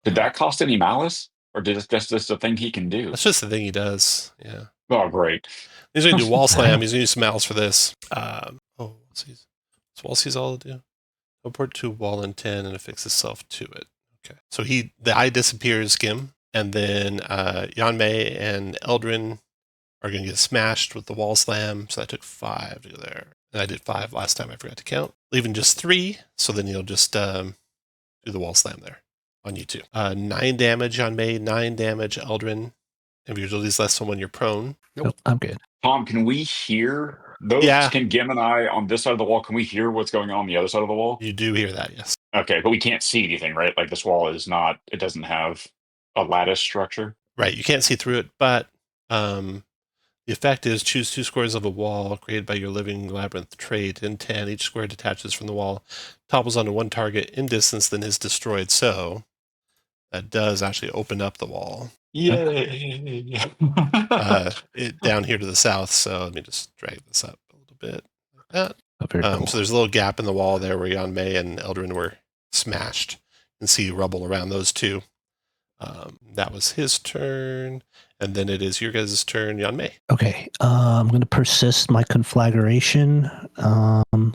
Did that cost any malice? Or did that's just a thing he can do? that's just the thing he does. Yeah. Oh, great. He's going to do Wall Slam. He's going to use some malice for this. What's Wall Sees all to do? Teleport to wall in 10 and affix itself to it. Okay. So the eye disappears, Gim. And then Yanmei and Eldrin are going to get smashed with the Wall Slam. So that took 5 to go there. And I did 5 last time. I forgot to count. Leaving just 3. So then you'll just do the Wall Slam there on you two. 9 damage Yanmei, 9 damage Eldrin. And usually less than when you're prone. Nope, I'm good. Tom, can we hear those? Yeah. Can Gim and I on this side of the wall? Can we hear what's going on the other side of the wall? You do hear that, yes. Okay, but we can't see anything, right? Like this wall is not. It doesn't have a lattice structure. Right. You can't see through it, but the effect is choose 2 squares of a wall created by your Living Labyrinth trait. In 10, each square detaches from the wall, topples onto one target in distance, then is destroyed. So that does actually open up the wall. Yay! Down here to the south. So let me just drag this up a little bit like that. Oh, very cool. So there's a little gap in the wall there where Yanmei and Eldrin were smashed. You can see rubble around those two. That was his turn. And then it is your guys' turn, Yanmei. Okay, I'm going to persist my conflagration.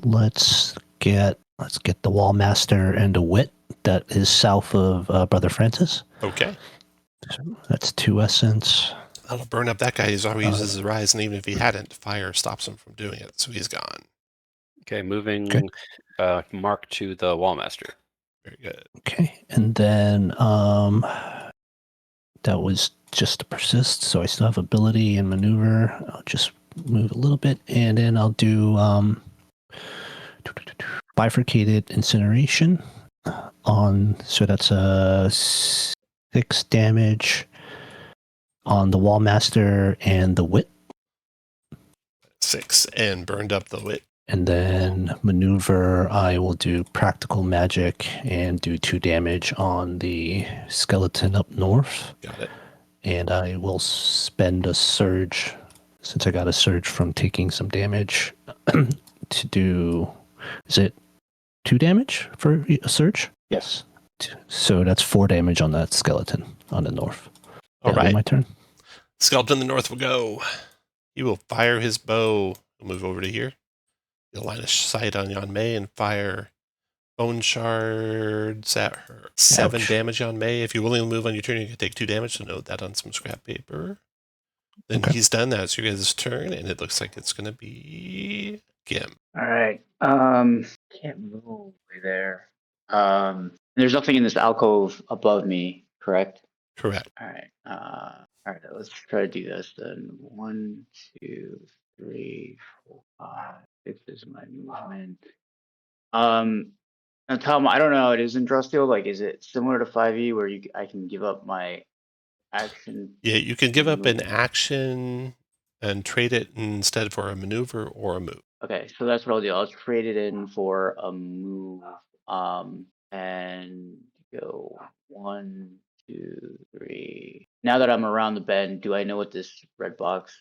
Let's get the Wallmaster and a Wit that is south of Brother Francis. Okay. That's 2 essence. That'll burn up that guy. He's already uses his Rise, and even if he hadn't, fire stops him from doing it. So he's gone. Okay, moving Mark to the Wallmaster. Very good. Okay, and then that was just to persist, so I still have ability and maneuver. I'll just move a little bit, and then I'll do bifurcated incineration so that's a 6 damage on the Wallmaster and the Wit. 6 and burned up the Wit. And then maneuver, I will do practical magic and do 2 damage on the skeleton up north. Got it. And I will spend a surge, since I got a surge from taking some damage, to do, is it 2 damage for a surge? Yes. So that's 4 damage on that skeleton on the north. All That'll be right. my turn. Skeleton in the north will go. He will fire his bow. We'll move over to here. He'll line of sight on Yanmei and fire bone shards at her. 7 Ouch. damage on May. If you're willing to move on your turn, you can take 2 damage, so note that on some scrap paper. Then Okay. he's done that. It's your guys' turn, and it looks like it's going to be Gim. All right. Can't move over there. There's nothing in this alcove above me, correct? Correct. All right. All right. Let's try to do this then. 1, 2, 3, 4, 5. 6 is my movement. Now Tom, I don't know. It is industrial. Like, is it similar to 5e where I can give up my action? Yeah, you can give up an action and trade it instead for a maneuver or a move. Okay, so that's what I'll do. I'll trade it in for a move. And go 1, 2, 3. Now that I'm around the bend, do I know what this red box?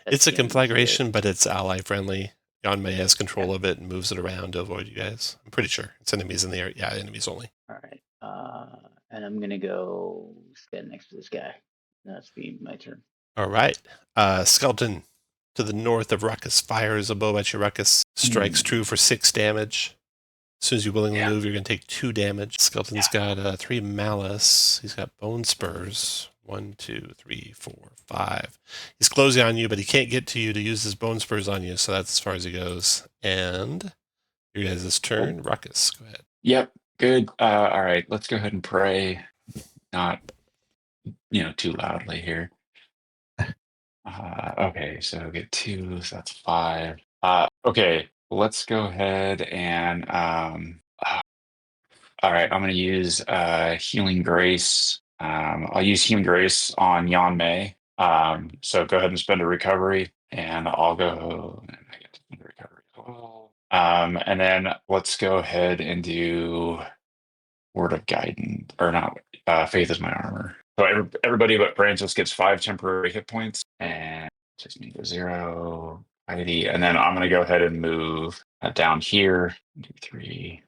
It's a conflagration, but it's ally friendly. Yanmei has control of it and moves it around to avoid you guys. I'm pretty sure it's enemies in the area. Yeah, enemies only. All right. and I'm gonna go stand next to this guy. That's be my turn. All right. Skeleton to the north of Ruckus fires a bow at you. Ruckus strikes true for 6 damage. As soon as you willingly move, you're going to take 2 damage. Skeleton's got 3 malice. He's got bone spurs. 1, 2, 3, 4, 5. He's closing on you, but he can't get to you to use his bone spurs on you, so that's as far as he goes. And your guys' turn. Ruckus, go ahead. Yep. Good. All right. Let's go ahead and pray. Not, too loudly here. Okay. So get 2. So that's 5. Okay. Let's go ahead and all right. I'm going to use Healing Grace. I'll use Healing Grace on Yan Mei. So go ahead and spend a recovery, and I'll go. And I get to spend a recovery as well. And then let's go ahead and do Word of Guidance, or not. Faith is my armor. So everybody but Francis gets 5 temporary hit points, and just need a 0. ID, and then I'm going to go ahead and move down here. 2, 3,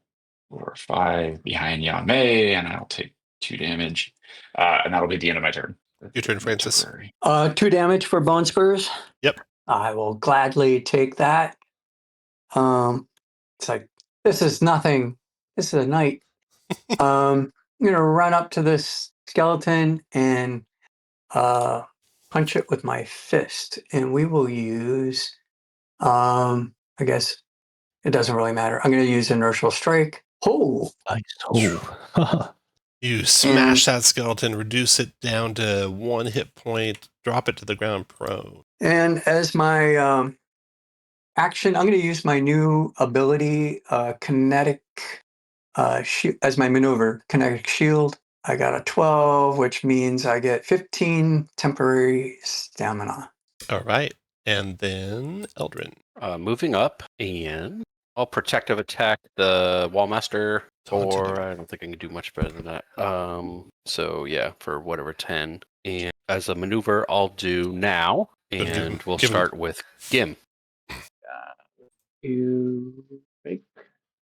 4, 5 behind Yan Mei, and I'll take 2 damage, and that'll be the end of my turn. Your turn, Francis. 2 damage for bone spurs. Yep. I will gladly take that. It's like, this is nothing. This is a night. I'm gonna run up to this skeleton and punch it with my fist, and we will use. I guess it doesn't really matter. I'm gonna use inertial strike. Oh, Nice. Oh. You smash that skeleton, reduce it down to 1 hit point, drop it to the ground prone. and as my action, I'm going to use my new ability, kinetic as my maneuver, kinetic shield. I got a 12, which means I get 15 temporary stamina. All right. And then Eldrin. Moving up, and I'll protective attack the Wallmaster, or I don't think I can do much better than that. So yeah, for whatever 10. And as a maneuver, I'll do now, and we'll start with Gim. You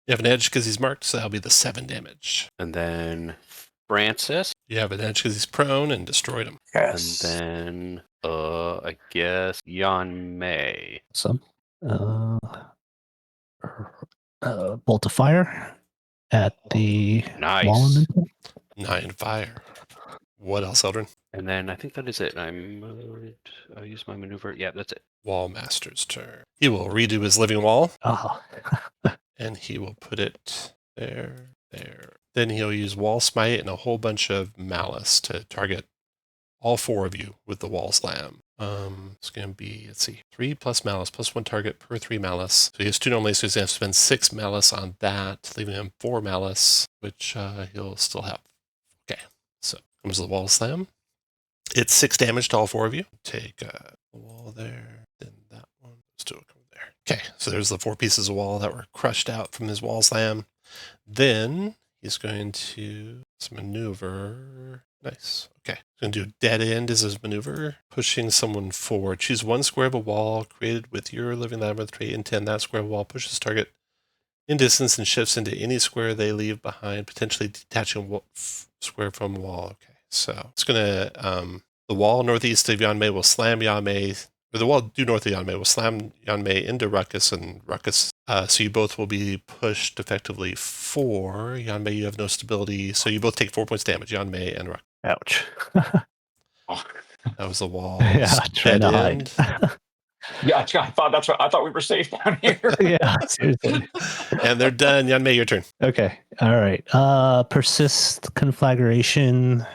You have an edge because he's marked, so that'll be the 7 damage. And then Francis. You have an edge because he's prone and destroyed him. Yes. And then, I guess, Yan Mei. Awesome. Bolt of fire at the Nice. wall elemental. 9 fire. What else, Eldrin? And then I think that is it. I'll use my maneuver. Yeah, that's it. Wallmaster's turn. He will redo his living wall, Oh. and he will put it there. Then he'll use Wall Smite and a whole bunch of Malice to target all 4 of you with the Wall Slam. It's going to be, 3 plus Malice, plus 1 target per 3 Malice. So he has 2 normally, so he's going to spend 6 Malice on that, leaving him 4 Malice, which he'll still have. Okay, so comes the Wall Slam. It's 6 damage to all 4 of you. Take the wall there, then that one. Still come there. Okay, so there's the 4 pieces of wall that were crushed out from his Wall Slam. Then he's going to maneuver. Nice. Okay. He's going to do dead end as his maneuver, pushing someone forward. Choose 1 square of a wall created with your living labyrinth trait. Intend that square of a wall pushes target in distance and shifts into any square they leave behind, potentially detaching a square from a wall. Okay. So it's going to, the wall northeast of Yan Mei will slam Yan Mei, or the wall due north of Yan Mei will slam Yan Mei into Ruckus, and Ruckus, so you both will be pushed effectively 4. Yan Mei, you have no stability, so you both take 4 points damage, Yan Mei and Ruckus. Ouch. That was the wall. Yeah, trying to hide. Yeah, I thought we were safe down here. Yeah, seriously. And they're done. Yan Mei, your turn. Okay. All right. Persist conflagration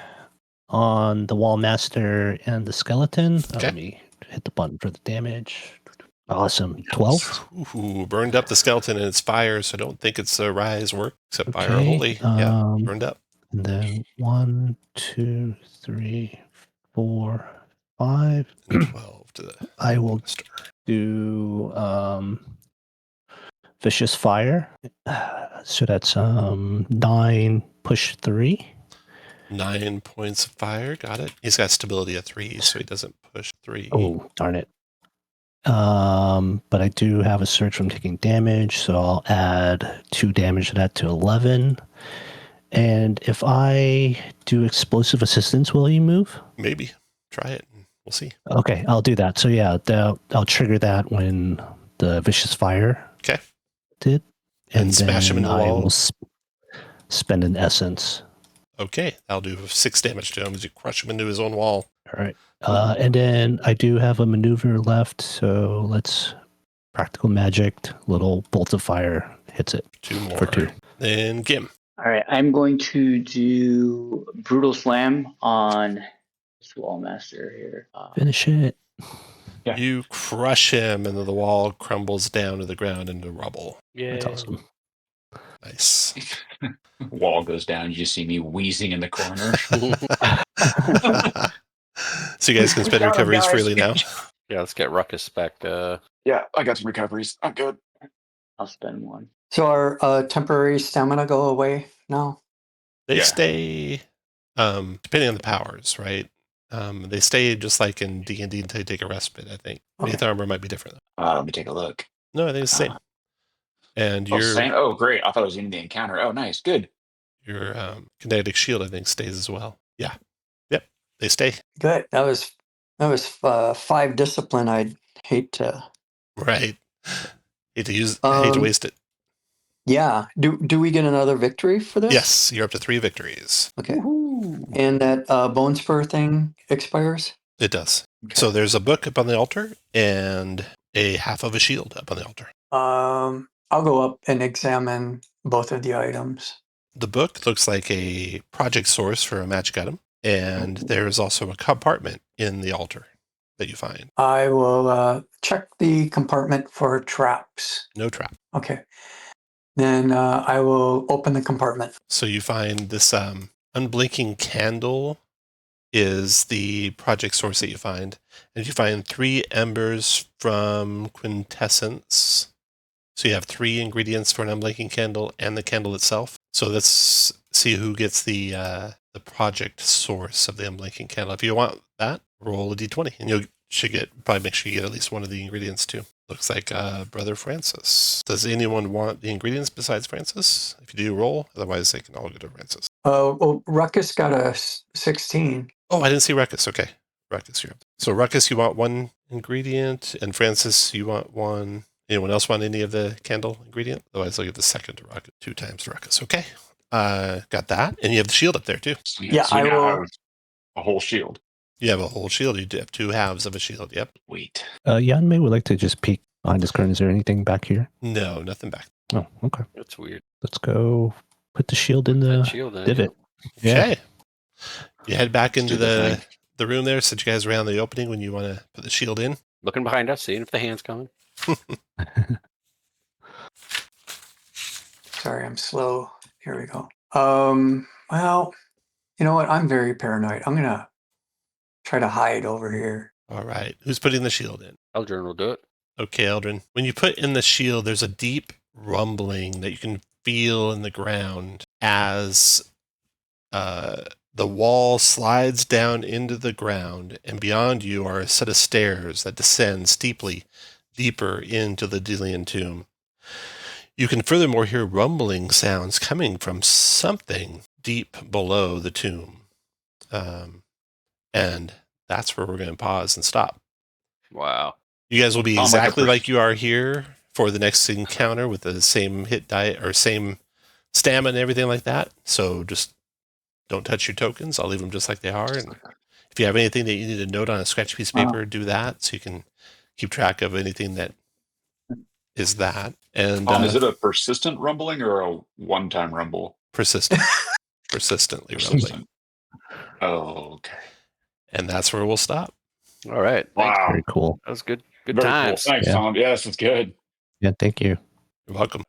on the Wallmaster and the skeleton. Okay. Let me hit the button for the damage. Awesome. 12. Ooh, burned up the skeleton and it's fire, so I don't think it's a rise work, except fire or holy. Yeah, burned up. And then 1, 2, 3, 4, 5. And 12 to the I will master. do vicious fire. So that's 9 push 3. 9 points of fire. Got it. He's got stability at 3, so he doesn't push 3. Oh, darn it. But I do have a surge from taking damage, so I'll add 2 damage to that to 11. And if I do explosive assistance, will he move? Maybe. Try it. And we'll see. Okay, I'll do that. So yeah, I'll trigger that when the vicious fire Okay. did, And smash him then into the I wall. will spend an essence. Okay, that'll do 6 damage to him as you crush him into his own wall. All right, and then I do have a maneuver left, so let's practical magic. Little bolt of fire hits it 2 more. for 2. Then Gim. All right, I'm going to do Brutal Slam on this wall master here. Finish it. Yeah. You crush him, and the wall crumbles down to the ground into rubble. Yeah. That's awesome. Nice. Wall goes down. You just see me wheezing in the corner. So you guys can spend recoveries freely now. Yeah, let's get Ruckus back. Yeah, I got some recoveries. I'm good. I'll spend 1. So our temporary stamina go away now? They Yeah. stay, depending on the powers, right? They stay just like in D&D until you take a respite, I think. Okay. Faith armor might be different. Let me take a look. No, I think it's the same. And Oh, your same? Oh, great. I thought it was in the encounter. Oh, nice. Good. your kinetic shield, I think, stays as well. Yeah. Yep. They stay. Good. That was 5 discipline. I'd hate to. Right. Hate to waste it. Yeah. Do we get another victory for this? Yes, you're up to 3 victories. Okay. And that bone spur thing expires? It does. Okay. So there's a book up on the altar and a half of a shield up on the altar. I'll go up and examine both of the items. The book looks like a project source for a magic item, and there is also a compartment in the altar that you find. I will check the compartment for traps. No trap. Okay. Then I will open the compartment. So you find this unblinking candle is the project source that you find. And you find 3 embers from quintessence. So you have 3 ingredients for an unblinking candle and the candle itself. So let's see who gets the project source of the unblinking candle. If you want that, roll a d20, and you should probably make sure you get at least one of the ingredients too. Looks like Brother Francis. Does anyone want the ingredients besides Francis? If you do, roll. Otherwise, they can all go to Francis. Well, Ruckus got a 16. Oh, I didn't see Ruckus. Okay, Ruckus, you're up. So Ruckus, you want 1 ingredient, and Francis, you want 1. Anyone else want any of the candle ingredient? Otherwise, I'll give the second to Ruckus. 2 times to Ruckus. Okay. Got that. And you have the shield up there, too. Yeah, so I now will- have a whole shield. You have a whole shield. You do have 2 halves of a shield. Yep. Wait. Yanmei would like to just peek behind his curtain. Is there anything back here? No, nothing back. Oh, okay. That's weird. Let's go put the shield in That the shield in. divot. Yeah. Okay. You head back into do the thing. the room there. Since you guys around the opening when you want to put the shield in. Looking behind us, seeing if the hand's coming. Sorry, I'm slow. Here we go. Well, you know what? I'm very paranoid. I'm gonna try to hide over here. All right. Who's putting the shield in? Eldrin will do it. Okay, Eldrin. When you put in the shield, there's a deep rumbling that you can feel in the ground as the wall slides down into the ground, and beyond you are a set of stairs that descend steeply deeper into the DELIAN tomb. You can furthermore hear rumbling sounds coming from something deep below the tomb. And that's where we're going to pause and stop. Wow. You guys will be Oh, exactly my like you are here for the next encounter with the same hit die or same stamina and everything like that. So just don't touch your tokens. I'll leave them just like they are. And if you have anything that you need to note on a scratch piece of paper, do that so you can keep track of anything that is that. And Is it a persistent rumbling or a one-time rumble? persistent, persistently rumbling. Oh, okay. And that's where we'll stop. All right. Thanks. Wow. Very cool. That was good. Good Very times. cool. Thanks, Yeah. Tom. Yes, it's good. Yeah, thank you. You're welcome.